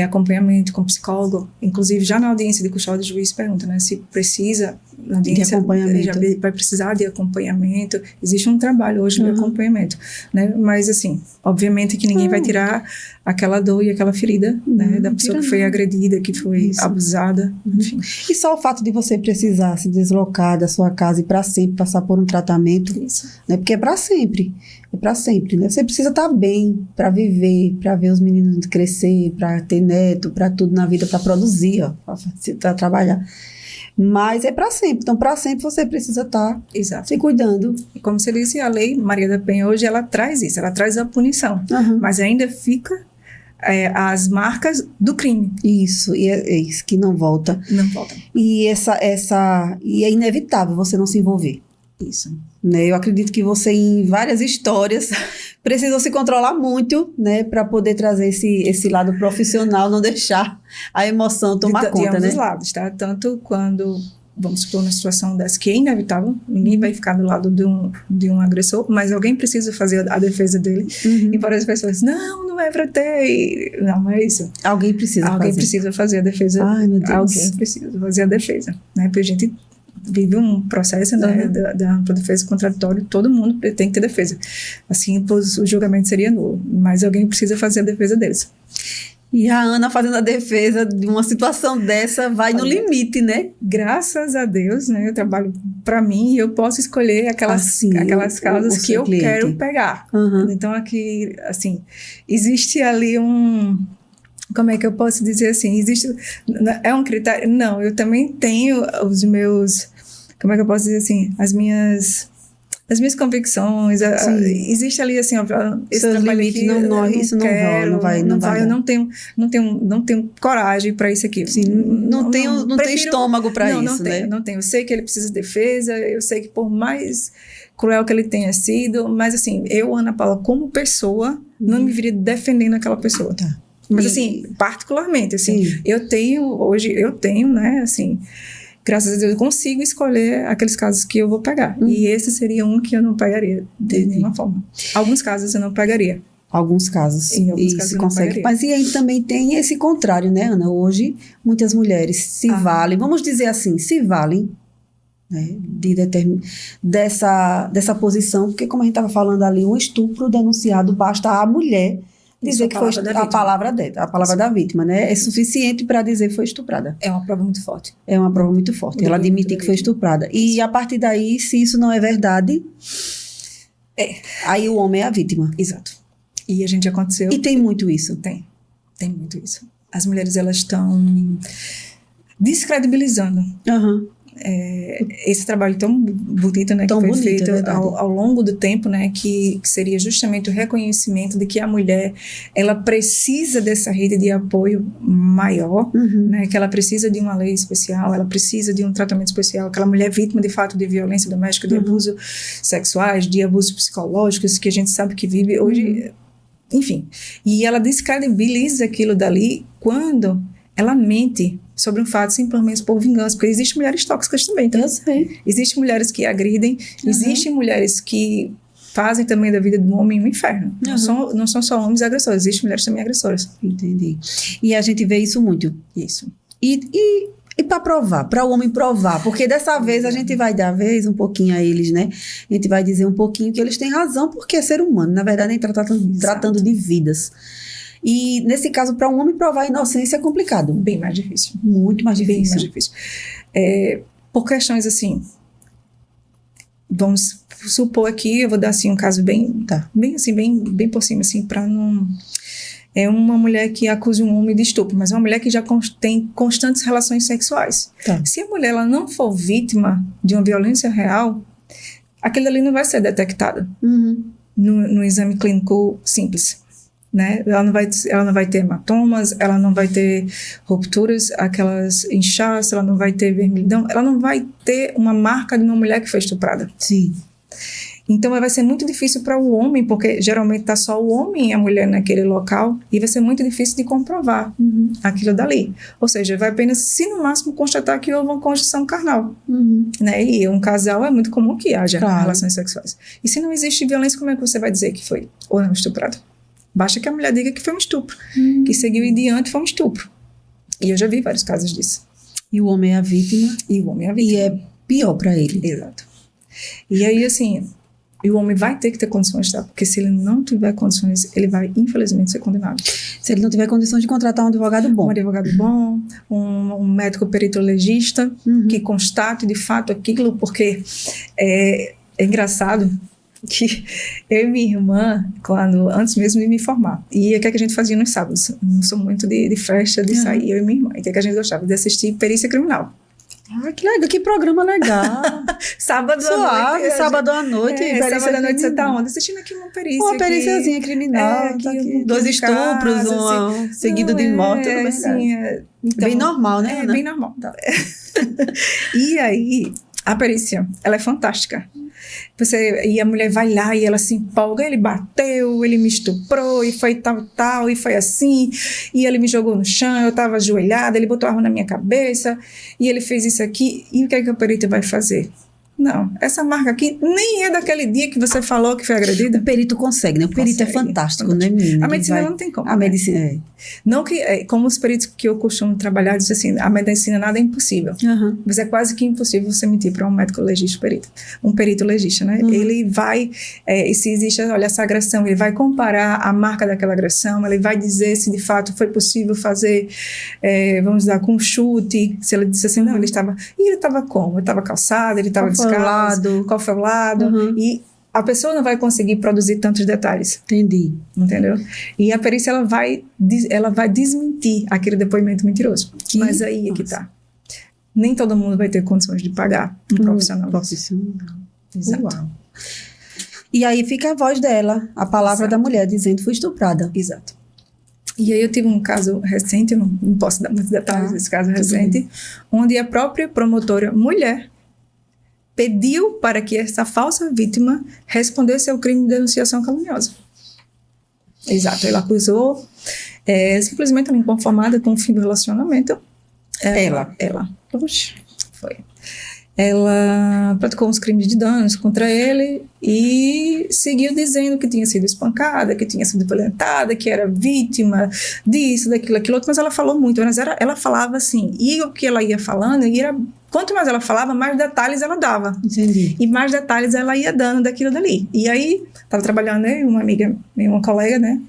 acompanhamento com psicólogo, inclusive já na audiência de custódia o juiz pergunta, né, se precisa de acompanhamento. Já vai precisar de acompanhamento, existe um trabalho hoje de acompanhamento, né, mas assim, obviamente que ninguém vai tirar aquela dor e aquela ferida, né, da pessoa que foi agredida, que foi abusada, enfim. E só o fato de você precisar se deslocar da sua casa e para sempre passar por um tratamento, né, porque é para sempre, né? Você precisa estar bem para viver, para ver os meninos crescer, para ter neto, para tudo na vida, para produzir, para trabalhar. Mas é para sempre. Então, para sempre você precisa estar se cuidando. E como você disse, a lei Maria da Penha hoje, ela traz isso, ela traz a punição. Mas ainda fica as marcas do crime. Isso, e é isso que não volta. Não volta. E e é inevitável você não se envolver. Isso. Né? Eu acredito que você, em várias histórias, precisou se controlar muito, né, para poder trazer esse lado profissional, não deixar a emoção tomar conta, de ambos né? os lados, tá? Tanto quando vamos supor, uma situação dessa que é inevitável, ninguém vai ficar do lado de um agressor, mas alguém precisa fazer a defesa dele. E para as pessoas, não é para ter. Não é isso. Alguém precisa fazer a defesa. Ai, meu Deus. Alguém precisa fazer a defesa. Né? Porque a gente vive um processo, né, da ampla defesa contraditória, todo mundo tem que ter defesa. Assim, o julgamento seria nulo, mas alguém precisa fazer a defesa deles. E a Ana fazendo a defesa de uma situação dessa vai no limite, né? Graças a Deus, né? Eu trabalho para mim e eu posso escolher aquelas causas que eu quero pegar. Então, aqui, assim, existe ali como é que eu posso dizer assim? É um critério? Não, eu também tenho os meus, como é que eu posso dizer assim? As minhas convicções, existe ali assim, esse trabalho aqui, não vai, eu não tenho coragem para isso aqui. Sim, não tenho estômago para isso, né? Não tenho, eu sei que ele precisa de defesa, eu sei que por mais cruel que ele tenha sido, mas assim, eu, Ana Paula, como pessoa, não me viria defendendo aquela pessoa. Tá. Mas assim, particularmente, assim, eu tenho, né, assim, graças a Deus, eu consigo escolher aqueles casos que eu vou pegar. E esse seria um que eu não pegaria de nenhuma forma. Alguns casos eu não pegaria. Alguns casos. Em alguns casos se consegue. Mas e aí também tem esse contrário, né, Ana? Hoje, muitas mulheres se valem, vamos dizer assim, se valem, né, dessa posição, porque como a gente estava falando ali, um estupro denunciado, basta a mulher dizer que foi a palavra da vítima, né? É suficiente para dizer que foi estuprada. É uma prova muito forte. É uma prova muito forte. Ela admitir que foi estuprada. E a partir daí, se isso não é verdade, aí o homem é a vítima. Exato. E a gente aconteceu. E tem muito isso. Tem muito isso. As mulheres, elas estão descredibilizando. Esse trabalho tão bonito, né, que foi feito ao longo do tempo, né, que seria justamente o reconhecimento de que a mulher, ela precisa dessa rede de apoio maior, né, que ela precisa de uma lei especial, ela precisa de um tratamento especial, aquela mulher vítima de fato de violência doméstica, de abusos sexuais, de abusos psicológicos, que a gente sabe que vive hoje, enfim. E ela descredibiliza aquilo dali quando ela mente sobre um fato simplesmente por vingança, porque existem mulheres tóxicas também, tá? Eu sei. Existem mulheres que agridem, existem mulheres que fazem também da vida do homem um inferno. Não são só homens agressores, existem mulheres também agressoras. Entendi. E a gente vê isso muito. Isso. E para provar, para o homem provar, porque dessa vez a gente vai dar vez um pouquinho a eles, né? A gente vai dizer um pouquinho que eles têm razão, porque é ser humano, na verdade, nem tratando de vidas. E, nesse caso, para um homem provar a inocência é complicado. Bem mais difícil. Muito mais difícil. Bem mais difícil. Por questões assim, vamos supor aqui, eu vou dar assim um caso bem por cima, assim, para não... É uma mulher que acusa um homem de estupro, mas é uma mulher que já tem constantes relações sexuais. Se a mulher ela não for vítima de uma violência real, aquilo ali não vai ser detectado no exame clínico simples. Né? Ela não vai ter hematomas, ela não vai ter rupturas, aquelas inchaços, ela não vai ter vermelhidão, ela não vai ter uma marca de uma mulher que foi estuprada. Sim. Então vai ser muito difícil para o homem, porque geralmente está só o homem e a mulher naquele local, e vai ser muito difícil de comprovar aquilo dali. Ou seja, vai apenas, se no máximo, constatar que houve uma conjunção carnal. Né? E um casal é muito comum que haja relações sexuais. E se não existe violência, como é que você vai dizer que foi ou não estuprado? Basta que a mulher diga que foi um estupro, que seguiu em diante foi um estupro. E eu já vi vários casos disso. E o homem é a vítima. E é pior para ele. Exato. E aí, assim, o homem vai ter que ter condições, tá? Porque se ele não tiver condições, ele vai, infelizmente, ser condenado. Se ele não tiver condições de contratar um advogado bom. Um advogado bom, um médico peritologista que constate de fato aquilo, porque é engraçado que eu e minha irmã, antes mesmo de me formar, e o que a gente fazia nos sábados? Não sou muito de festa, de sair, eu e minha irmã. E o que a gente gostava? De assistir Perícia Criminal. Que legal, que programa legal. Sábado à noite. Sábado à noite você tá onde? Assistindo aqui uma perícia. Uma períciazinha criminal. Aqui, 2 estupros, assim, seguido de morte. Então, bem normal, né? Bem normal. Tá. E aí, a perícia, ela é fantástica. E a mulher vai lá e ela se empolga, ele bateu, ele me estuprou, e foi tal, e foi assim, e ele me jogou no chão, eu estava ajoelhada, ele botou a arma na minha cabeça, e ele fez isso aqui, e o que é que a perita vai fazer? Não, essa marca aqui nem é daquele dia que você falou que foi agredida. O perito consegue, né? O perito é fantástico, né, menina? A medicina não tem como. A medicina é. Não que, como os peritos que eu costumo trabalhar, dizem assim, a medicina nada é impossível. Mas é quase que impossível você mentir para um médico legista perito. Um perito legista, né? Ele vai, se existe, olha, essa agressão, ele vai comparar a marca daquela agressão, ele vai dizer se de fato foi possível fazer, vamos dizer, com chute, se ele disse assim, não, ele estava... E ele estava como? Ele estava calçado, ele estava descalço, qual foi o lado, e a pessoa não vai conseguir produzir tantos detalhes. Entendi. Entendeu? E a perícia, ela vai desmentir aquele depoimento mentiroso. Mas aí é que tá. Nem todo mundo vai ter condições de pagar um profissional. Exato. Uau. E aí fica a voz dela, a palavra da mulher, dizendo que foi estuprada. Exato. E aí eu tive um caso recente, eu não posso dar muitos detalhes desse caso recente, onde a própria promotora mulher pediu para que essa falsa vítima respondesse ao crime de denunciação caluniosa. Exato, ela acusou, simplesmente ela inconformada com o fim do relacionamento. Ela. Puxa, foi. Ela praticou uns crimes de danos contra ele e seguiu dizendo que tinha sido espancada, que tinha sido violentada, que era vítima disso, daquilo, aquilo outro, mas ela falou muito, mas ela falava assim, e o que ela ia falando, quanto mais ela falava, mais detalhes ela dava. Entendi. E mais detalhes ela ia dando daquilo dali. E aí, estava trabalhando, né, uma amiga, uma colega, né,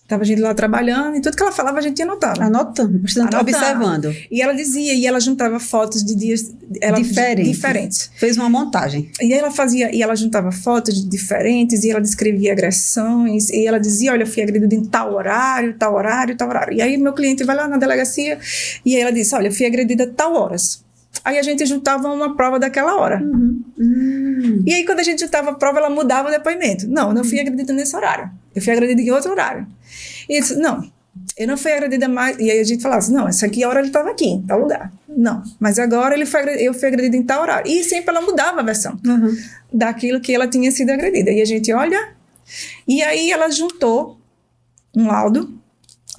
estava a gente lá trabalhando, e tudo que ela falava a gente ia anotando. Anotando, observando. E ela dizia, e ela juntava fotos de dias diferentes. Fez uma montagem. E ela ela juntava fotos de diferentes, e ela descrevia agressões, e ela dizia, olha, eu fui agredida em tal horário, tal horário, tal horário. E aí meu cliente vai lá na delegacia, e aí ela disse, olha, eu fui agredida tal horas. Aí a gente juntava uma prova daquela hora. E aí quando a gente juntava a prova, ela mudava o depoimento. Não fui agredida nesse horário. Eu fui agredida em outro horário. E disse, não, eu não fui agredida mais. E aí a gente falava assim, não, essa aqui a hora ele estava aqui, em tal lugar. Não, mas agora eu fui agredida em tal horário. E sempre ela mudava a versão daquilo que ela tinha sido agredida. E a gente olha, e aí ela juntou um laudo,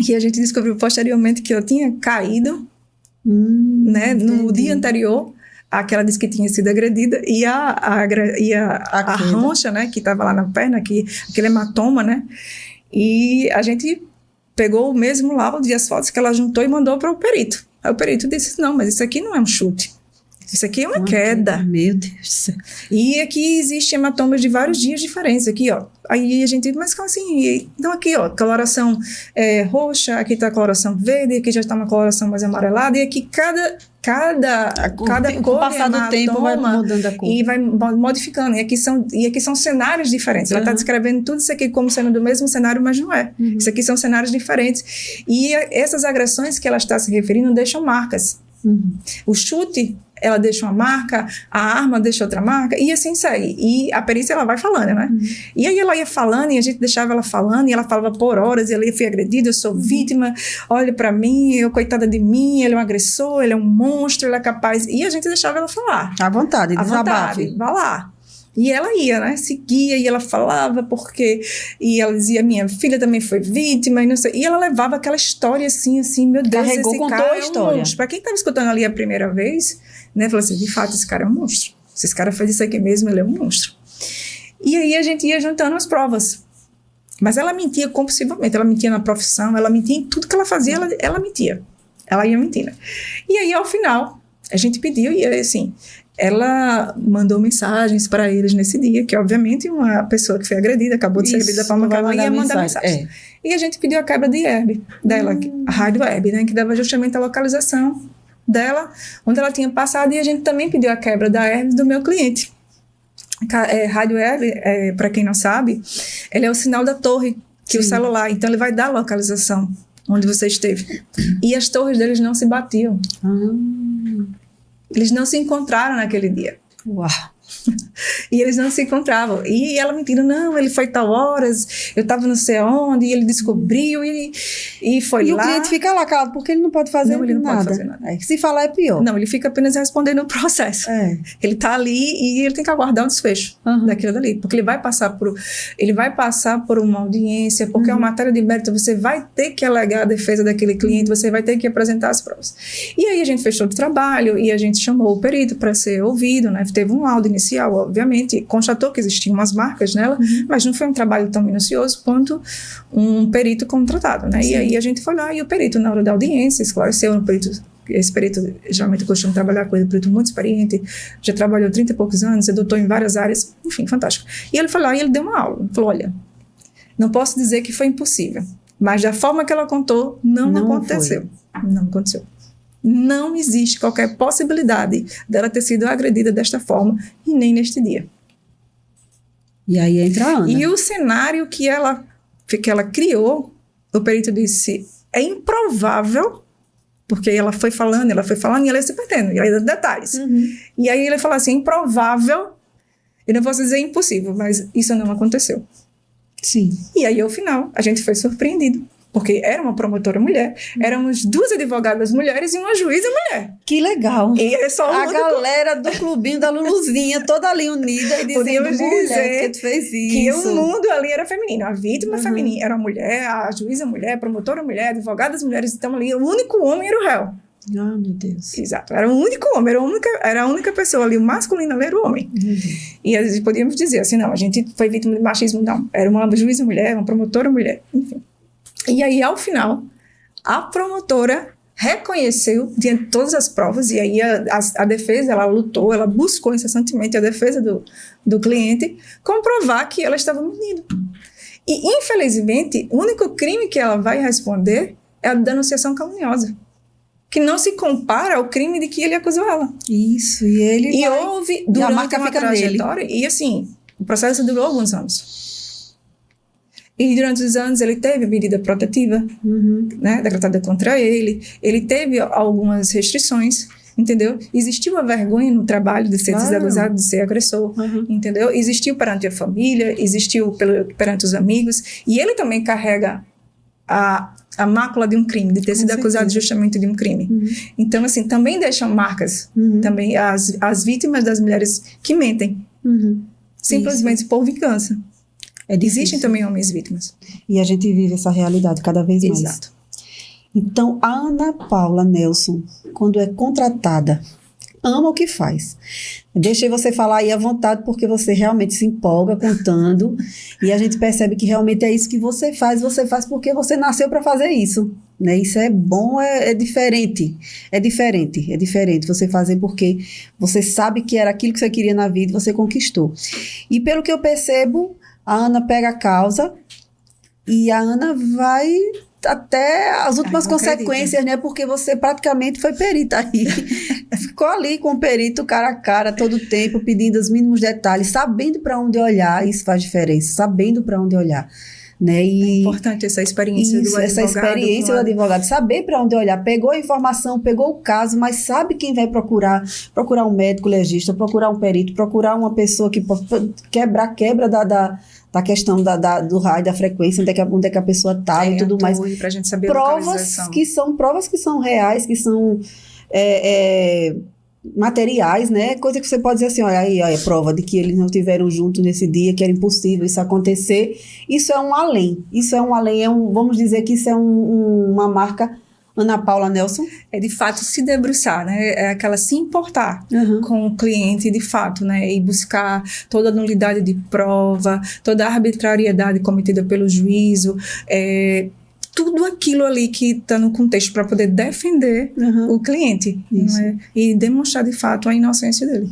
e a gente descobriu posteriormente que ela tinha caído, né, no dia anterior, que ela disse que tinha sido agredida, e a roncha, né, que estava lá na perna, aquele hematoma, né, e a gente pegou o mesmo laudo e as fotos que ela juntou e mandou para o perito. Aí o perito disse, não, mas isso aqui não é um chute, isso aqui é uma queda. Meu Deus. E aqui existe hematomas de vários dias diferentes, aqui, ó. Aí a gente, mas como assim? Então aqui, ó, coloração roxa, aqui tá a coloração verde, aqui já está uma coloração mais amarelada, e aqui cada cor, passar do tempo vai mudando a cor. E vai modificando. E aqui são cenários diferentes. Ela está descrevendo tudo isso aqui como sendo do mesmo cenário, mas não é. Isso aqui são cenários diferentes. E essas agressões que ela está se referindo deixam marcas. O chute, ela deixa uma marca, a arma deixa outra marca, e assim segue. E a perícia, ela vai falando, né? E aí ela ia falando, e a gente deixava ela falando, e ela falava por horas, e ela fui agredida, eu sou vítima, olha pra mim, coitada de mim, ele é um agressor, ele é um monstro, ele é capaz... E a gente deixava ela falar. À vontade, desabafe. Vai lá. E ela ia, né? Seguia, e ela falava porque... E ela dizia, minha filha também foi vítima, e não sei... E ela levava aquela história assim, meu Deus, carregou, esse cara a história. É um monstro. Pra quem estava escutando ali a primeira vez, né? Falou assim, de fato, esse cara é um monstro. Se esse cara faz isso aqui mesmo, ele é um monstro. E aí a gente ia juntando as provas. Mas ela mentia compulsivamente. Ela mentia na profissão, ela mentia em tudo que ela fazia, ela mentia. Ela ia mentindo. E aí, ao final, a gente pediu, e assim... Ela mandou mensagens para eles nesse dia, que obviamente uma pessoa que foi agredida, acabou de ser agredida da forma que ela ia mandar mensagem. E a gente pediu a quebra de herb dela, a rádio herb, né, que dava justamente a localização dela, onde ela tinha passado, e a gente também pediu a quebra da herb do meu cliente. Rádio herb, para quem não sabe, ele é o sinal da torre, que o celular, então ele vai dar a localização onde você esteve. E as torres deles não se batiam. Eles não se encontraram naquele dia. Uau. E eles não se encontravam. E ela mentindo, não, ele foi tal horas, eu estava não sei onde, e ele descobriu e foi E lá. o cliente fica lá calado, porque ele não pode fazer Não, ele não nada. pode fazer nada. Se falar é pior. Não, ele fica apenas respondendo o processo. Ele está ali e ele tem que aguardar o desfecho daquilo dali. Porque ele vai passar por uma audiência, porque é uma matéria de mérito, você vai ter que alegar a defesa daquele cliente, você vai ter que apresentar as provas. E aí a gente fez todo o trabalho e a gente chamou o perito para ser ouvido, né? Teve um laudo inicial, obviamente, constatou que existiam umas marcas nela, mas não foi um trabalho tão minucioso quanto um perito contratado, né? E aí a gente foi lá e o perito, na hora da audiência, esclareceu esse perito, geralmente eu costumo trabalhar com ele, perito muito experiente, já trabalhou 30 e poucos anos, é doutor em várias áreas, enfim, fantástico. E ele foi lá e ele deu uma aula, ele falou, olha, não posso dizer que foi impossível, mas da forma que ela contou, não aconteceu. Não aconteceu. Não existe qualquer possibilidade dela ter sido agredida desta forma e nem neste dia. E aí entra a Ana. E o cenário que ela criou, o perito disse, é improvável, porque ela foi falando e ela ia se perdendo, e ela ia dando detalhes. E aí ele falou assim, improvável, eu não posso dizer impossível, mas isso não aconteceu. Sim. E aí, ao final, a gente foi surpreendido. Porque era uma promotora mulher, éramos 2 advogadas mulheres e uma juíza mulher. Que legal. E é só a galera do clubinho da Luluzinha, toda ali unida e dizendo, mulher, que tu fez isso. Que o mundo ali era feminino. A vítima feminina era a mulher, a juíza mulher, a promotora mulher, advogadas mulheres. Então ali, o único homem era o réu. Ah, meu Deus. Exato, era o único homem, era a única pessoa ali, o masculino ali era o homem. E a gente podíamos dizer assim, não, a gente foi vítima de machismo, não. Era uma juíza mulher, uma promotora mulher, enfim. E aí, ao final, a promotora reconheceu, diante de todas as provas, e aí a defesa, ela lutou, ela buscou incessantemente a defesa do cliente, comprovar que ela estava mentindo. E, infelizmente, o único crime que ela vai responder é a denunciação caluniosa, que não se compara ao crime de que ele acusou ela. Isso, e ele E houve, durante a marca uma fica trajetória, e assim, o processo durou alguns anos. E durante os anos ele teve medida protetiva, né, decretada contra ele teve algumas restrições, entendeu? Existiu a vergonha no trabalho de ser desabusado, de ser agressor, entendeu? Existiu perante a família, existiu perante os amigos, e ele também carrega a mácula de um crime, de ter sido acusado justamente de um crime. Então, assim, também deixam marcas, também as vítimas das mulheres que mentem, simplesmente por vingança. Existem também homens vítimas. E a gente vive essa realidade cada vez mais. Exato. Então, a Ana Paula Nelson, quando é contratada, ama o que faz. Deixei você falar aí à vontade, porque você realmente se empolga contando, e a gente percebe que realmente é isso que você faz porque você nasceu para fazer isso, né? Isso é bom, é diferente, é diferente você fazer porque você sabe que era aquilo que você queria na vida e você conquistou. E pelo que eu percebo, a Ana pega a causa e a Ana vai até as últimas consequências, né? Porque você praticamente foi perita aí. Ficou ali com o perito cara a cara todo o tempo, pedindo os mínimos detalhes, sabendo para onde olhar. Isso faz diferença, sabendo para onde olhar. Né? E é importante essa experiência do advogado. Essa experiência do advogado, saber para onde olhar. Pegou a informação, pegou o caso, mas sabe quem vai procurar um médico legista, procurar um perito, procurar uma pessoa que quebra da questão do raio, da frequência, onde é que a pessoa está e tudo mais. Pra gente saber provas que são reais, que são materiais, né? Coisa que você pode dizer assim, olha aí, é prova de que eles não estiveram juntos nesse dia, que era impossível isso acontecer. Isso é um além, vamos dizer que isso é uma marca Ana Paula Nelson. É de fato se debruçar, né? É aquela se importar com o cliente de fato, né? E buscar toda a nulidade de prova, toda a arbitrariedade cometida pelo juízo, tudo aquilo ali que está no contexto para poder defender o cliente, não é? E demonstrar de fato a inocência dele.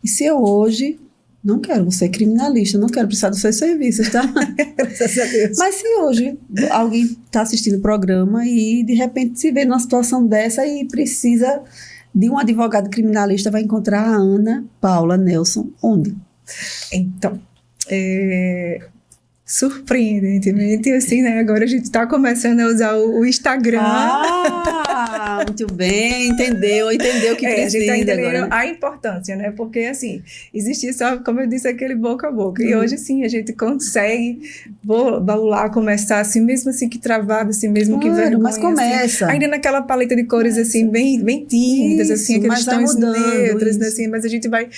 E se eu hoje não quero ser criminalista, não quero precisar dos seus serviços, tá? Graças a Deus. Mas se hoje alguém está assistindo o programa e de repente se vê numa situação dessa e precisa de um advogado criminalista, vai encontrar a Ana Paula Nelson onde? Então, surpreendentemente, assim, né? Agora a gente está começando a usar o Instagram. Muito bem, entendeu o que precisa. A gente está entendendo agora, né? a importância, né? Porque, assim, existia só, como eu disse, aquele boca a boca. E hoje, sim, a gente consegue, vou lá começar, assim, mesmo assim que travado, assim, mesmo que vergonha. Mas começa. Assim, ainda naquela paleta de cores, assim, bem tímidas, assim, aqueles tons neutros, assim, mas a gente vai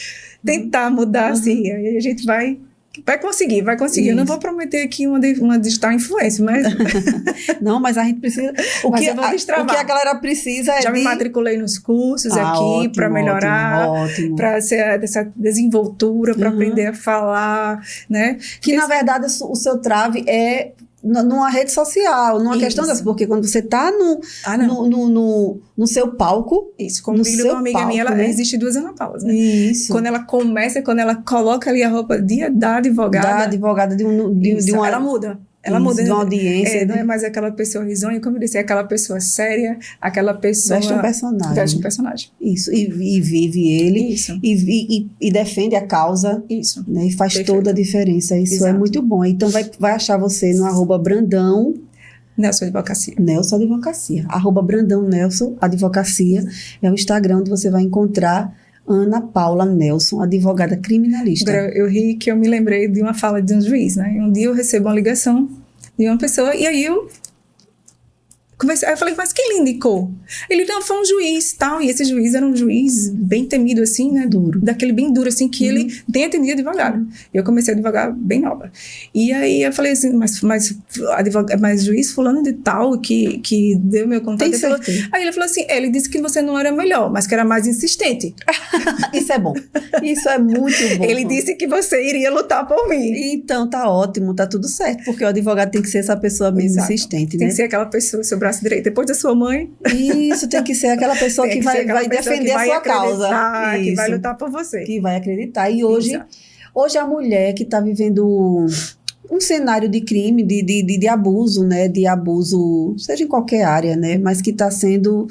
tentar mudar, assim, aí a gente vai conseguir. Isso. Eu não vou prometer aqui uma digital influencer, mas... Não, mas a gente precisa... O que a galera precisa é Já me matriculei nos cursos aqui para melhorar, para ser essa desenvoltura, para aprender a falar, né? Que, na verdade, o seu trave é... numa rede social, numa questão dessa, porque quando você está no seu palco... Isso, como diz uma amiga minha, né? Existe 2 Ana Paulas, né? Isso. Quando ela coloca ali a roupa da advogada... Da advogada de uma... Ela muda. Ela muda. De uma audiência. Não é mais aquela pessoa risonha, como eu disse, é aquela pessoa séria, aquela pessoa... Veste um personagem. Isso, e vive ele. Isso. E defende a causa. Isso. Né? E faz toda a diferença. Isso é muito bom. Então, vai achar você no @Brandão Nelson Advocacia. Nelson Advocacia. @Brandão Nelson Advocacia é o Instagram onde você vai encontrar Ana Paula Nelson, advogada criminalista. Agora, eu ri que eu me lembrei de uma fala de um juiz, né? Um dia eu recebo uma ligação de uma pessoa e aí eu conversei, aí eu falei, mas quem lhe indicou? Ele, não, foi um juiz, tal, e esse juiz era um juiz bem temido, assim, né? Duro. Daquele bem duro, assim, que ele nem atendia advogado. Eu comecei a advogar bem nova. E aí eu falei assim, mas juiz fulano de tal, que deu meu contato. Aí ele falou assim, ele disse que você não era melhor, mas que era mais insistente. Isso é bom. Isso é muito bom. Ele disse que você iria lutar por mim. Então, tá ótimo, tá tudo certo, porque o advogado tem que ser essa pessoa mesmo insistente, né? Tem que ser aquela pessoa, seu braço direito, depois da sua mãe. Isso, tem que ser aquela pessoa que vai defender a sua causa. Que vai lutar por você. Que vai acreditar. E hoje a mulher que está vivendo um cenário de crime, de abuso, né? De abuso, seja em qualquer área, né? Mas que está sendo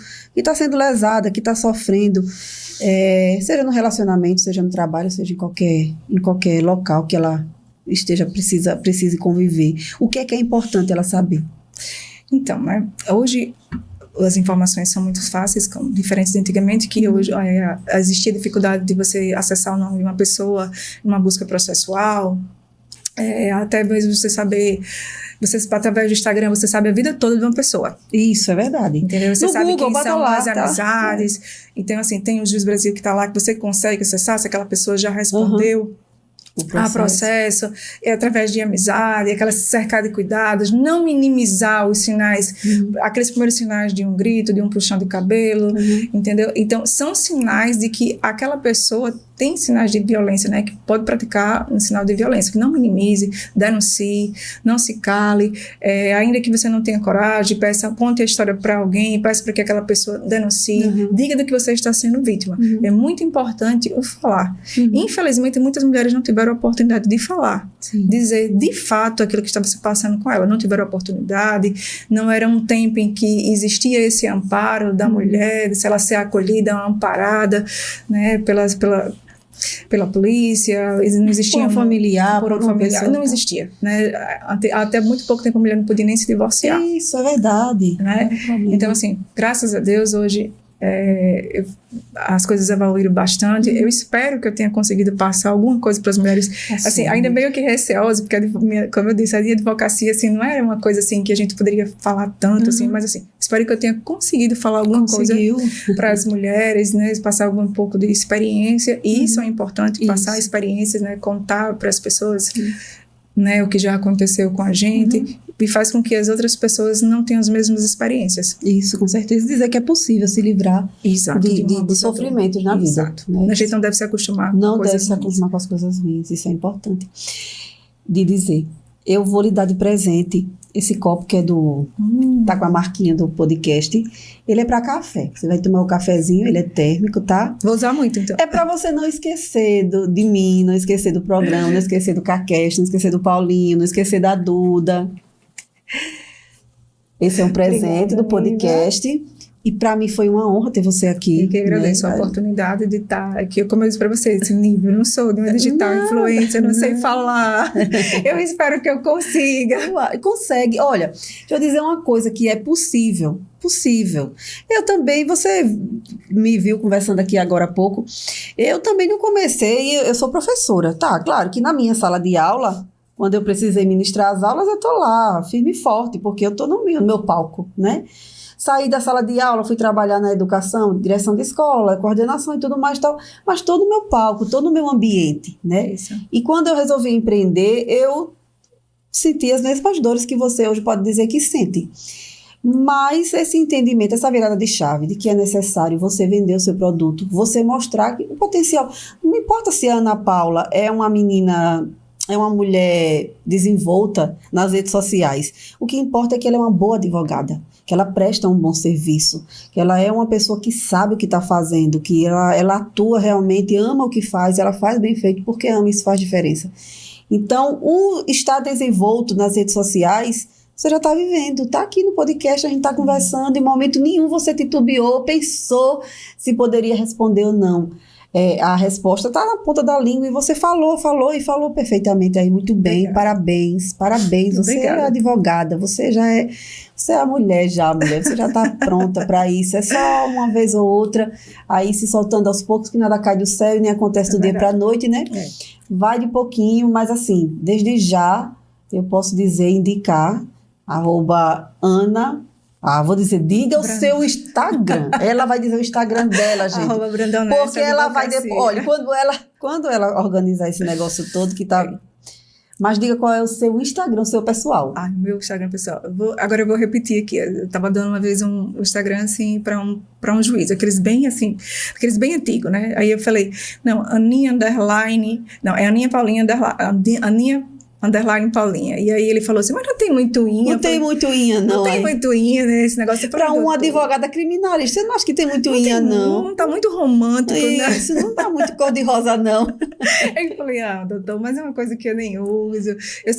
lesada, que está sofrendo, seja no relacionamento, seja no trabalho, seja em qualquer local que ela precise conviver. O que é importante ela saber? Então, né, hoje as informações são muito fáceis, diferentes de antigamente, que hoje existia dificuldade de você acessar o nome de uma pessoa numa busca processual, até mesmo você saber, através do Instagram, você sabe a vida toda de uma pessoa. Isso, é verdade. Entendeu? Você sabe quem são as amizades. Então, assim, tem o Juiz Brasil que está lá, que você consegue acessar se aquela pessoa já respondeu. O processo, através de amizade, aquela cercar de cuidados, não minimizar os sinais, aqueles primeiros sinais de um grito, de um puxão de cabelo, entendeu? Então, são sinais de que aquela pessoa tem sinais de violência, né? Que pode praticar um sinal de violência, que não minimize, denuncie, não se cale, ainda que você não tenha coragem, conte a história para alguém, peça para que aquela pessoa denuncie, diga do que você está sendo vítima. É muito importante o falar. Infelizmente, muitas mulheres não tiveram a oportunidade de falar, dizer de fato aquilo que estava se passando com ela, não tiveram a oportunidade, não era um tempo em que existia esse amparo da mulher, se ela ser acolhida, amparada, né, pela polícia, não existia por um familiar, não existia, né? Até muito pouco tempo a mulher não podia nem se divorciar. Isso, é verdade. Né? Então, assim, graças a Deus, hoje as coisas evoluíram bastante. Eu espero que eu tenha conseguido passar alguma coisa para as mulheres, assim, ainda meio que receosa, porque, como eu disse, a advocacia, assim, não era uma coisa, assim, que a gente poderia falar tanto, assim, mas, assim, espero que eu tenha conseguido falar alguma coisa para as mulheres, né, passar um pouco de experiência, e isso é importante, passar experiências, né, contar para as pessoas, né, o que já aconteceu com a gente, e faz com que as outras pessoas não tenham as mesmas experiências. Isso, com certeza. Dizer que é possível se livrar de sofrimentos na vida. Né? A gente não deve se acostumar com Não deve se acostumar com as coisas ruins, isso é importante. De dizer, eu vou lhe dar de presente esse copo que é tá com a marquinha do podcast. Ele é para café. Você vai tomar o cafezinho, ele é térmico, tá? Vou usar muito, então. É para você não esquecer de mim, não esquecer do programa, não esquecer do Caqueste, não esquecer do Paulinho, não esquecer da Duda. Esse é um presente do podcast E para mim foi uma honra ter você aqui. Eu que agradeço, né, a oportunidade de estar aqui. Como eu disse para vocês, esse nível, eu não sou de uma digital influencer, eu não sei falar. Eu espero que eu consiga. Consegue. Olha, deixa eu dizer uma coisa que é possível. Possível. Eu também, você me viu conversando aqui agora há pouco, eu também não comecei, eu sou professora, tá? Claro que na minha sala de aula, quando eu precisei ministrar as aulas, eu tô lá, firme e forte, porque eu tô no meu palco, né? Saí da sala de aula, fui trabalhar na educação, direção de escola, coordenação e tudo mais, tal, mas todo o meu palco, todo o meu ambiente, né? Isso. E quando eu resolvi empreender, eu senti as mesmas dores que você hoje pode dizer que sente. Mas esse entendimento, essa virada de chave de que é necessário você vender o seu produto, você mostrar o potencial. Não importa se a Ana Paula é uma menina, é uma mulher desenvolta nas redes sociais. O que importa é que ela é uma boa advogada, que ela presta um bom serviço, que ela é uma pessoa que sabe o que está fazendo, que ela atua realmente, ama o que faz, ela faz bem feito porque ama, isso faz diferença. Então, o estar desenvolto nas redes sociais, você já está vivendo, está aqui no podcast, a gente está conversando, em momento nenhum você titubeou, pensou se poderia responder ou não. A resposta está na ponta da língua e você falou perfeitamente aí, muito bem, parabéns, você Obrigada. é advogada, você é a mulher, você já está pronta para isso, é só uma vez ou outra, aí se soltando aos poucos, que nada cai do céu e nem acontece do dia para a noite, né? Vai de pouquinho, mas assim, desde já, eu posso dizer, indicar, @Ana, vou dizer, diga o seu Instagram. Ela vai dizer o Instagram dela, gente. @Brandão porque ela vai depois. Olha, quando ela organizar esse negócio todo que tá. Mas diga qual é o seu Instagram, o seu pessoal. Meu Instagram pessoal. Agora eu vou repetir aqui. Eu tava dando uma vez um Instagram assim para um juiz, aqueles bem antigos, né? Aí eu falei, não, Aninha underline, não, é Aninha Paulinha underline, Aninha underline Paulinha. E aí ele falou assim, mas não tem muito inha. Não tem muito inha, não. Não tem muito inha, né? Esse negócio. Para uma advogada criminalista, você não acha que tem muito inha, não? Não, tá muito romântico, né? Isso não tá muito cor-de-rosa, não. Aí eu falei, doutor, mas é uma coisa que eu nem uso. Eu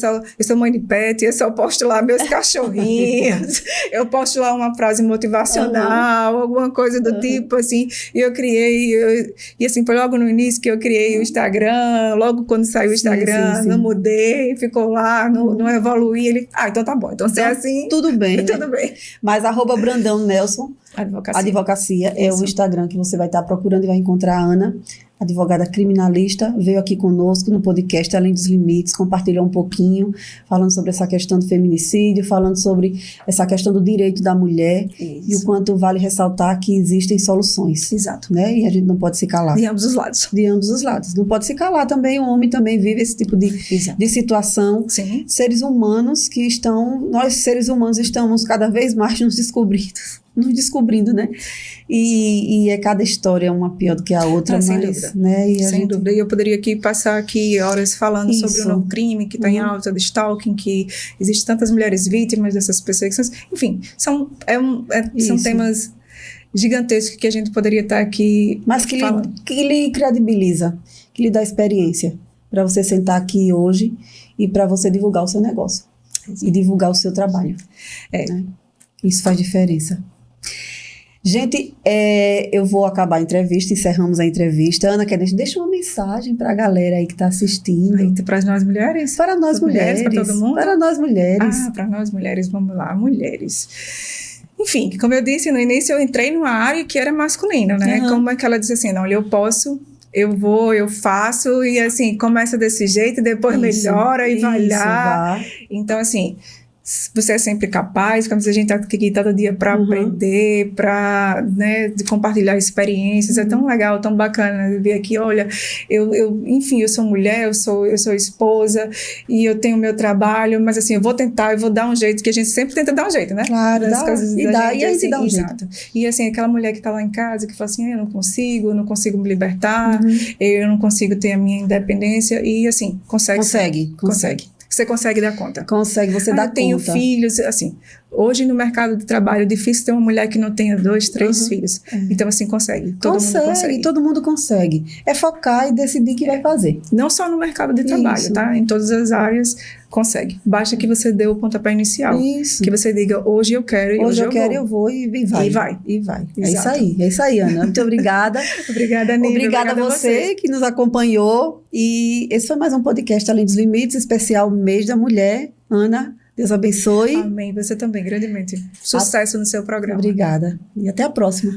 sou mãe de pet, eu só posto lá meus cachorrinhos. Eu posto lá uma frase motivacional, alguma coisa do tipo, assim. E eu criei, e assim, foi logo no início que eu criei o Instagram, logo quando saiu o Instagram, não mudei, ficou lá, não evoluí. Ele, então tá bom. Então, se é assim... Tudo bem. Tudo bem. Mas @Brandão Nelson, Advocacia é o Instagram que você vai estar procurando e vai encontrar a Ana, advogada criminalista, veio aqui conosco no podcast Além dos Limites, compartilhou um pouquinho, falando sobre essa questão do feminicídio, falando sobre essa questão do direito da mulher. Isso. E o quanto vale ressaltar que existem soluções. Exato. Né? E a gente não pode se calar. De ambos os lados. De ambos os lados. Não pode se calar também, o homem também vive esse tipo de situação. Sim. Seres humanos nós seres humanos estamos cada vez mais nos descobrindo, né? E é cada história uma pior do que a outra, sem mas, dúvida. Né? Sem dúvida. E eu poderia passar aqui horas falando sobre o novo crime que está em alta, de stalking, que existem tantas mulheres vítimas dessas perseguições. Enfim, são temas gigantescos que a gente poderia estar aqui mas que lhe credibiliza, que lhe dá experiência para você sentar aqui hoje e para você divulgar o seu negócio e divulgar o seu trabalho. Né? Isso faz diferença. Gente, eu vou acabar a entrevista, encerramos a entrevista. Ana, deixa uma mensagem para a galera aí que está assistindo. Para nós mulheres? Para nós mulheres. Para todo mundo? Para nós mulheres. Para nós mulheres, vamos lá, mulheres. Enfim, como eu disse no início, eu entrei numa área que era masculina, né? Como é que ela disse assim, não, eu posso... Eu vou, eu faço, e assim, começa desse jeito, depois melhora e vai lá. Então, assim... Você é sempre capaz, como se a gente está aqui todo dia para aprender, para, né, de compartilhar experiências. É tão legal, tão bacana ver aqui, olha, enfim, eu sou mulher, eu sou esposa e eu tenho meu trabalho, mas assim, eu vou tentar, eu vou dar um jeito, que a gente sempre tenta dar um jeito, né? Claro, e a gente dá um jeito. E assim, aquela mulher que está lá em casa, que fala assim, eu não consigo me libertar, eu não consigo ter a minha independência, e assim, consegue. Consegue. Você consegue dar conta. Consegue, você dá conta. Eu tenho filhos, assim, Hoje, no mercado de trabalho, é difícil ter uma mulher que não tenha 2, 3 filhos. Então, assim, consegue. Todo mundo consegue. Todo mundo consegue. É focar e decidir o que vai fazer. Não só no mercado de trabalho, tá? Em todas as áreas, consegue. Basta que você dê o pontapé inicial. Isso. Que você diga, hoje eu quero e hoje eu quero, vou. eu vou e vai. E vai. E vai. Exato. É isso aí, Ana. Muito obrigada. Obrigada, Nívia. Obrigada a você que nos acompanhou. E esse foi mais um podcast Além dos Limites, especial Mês da Mulher. Ana, Deus abençoe. Amém. Você também, grandemente. Sucesso no seu programa. Obrigada. E até a próxima.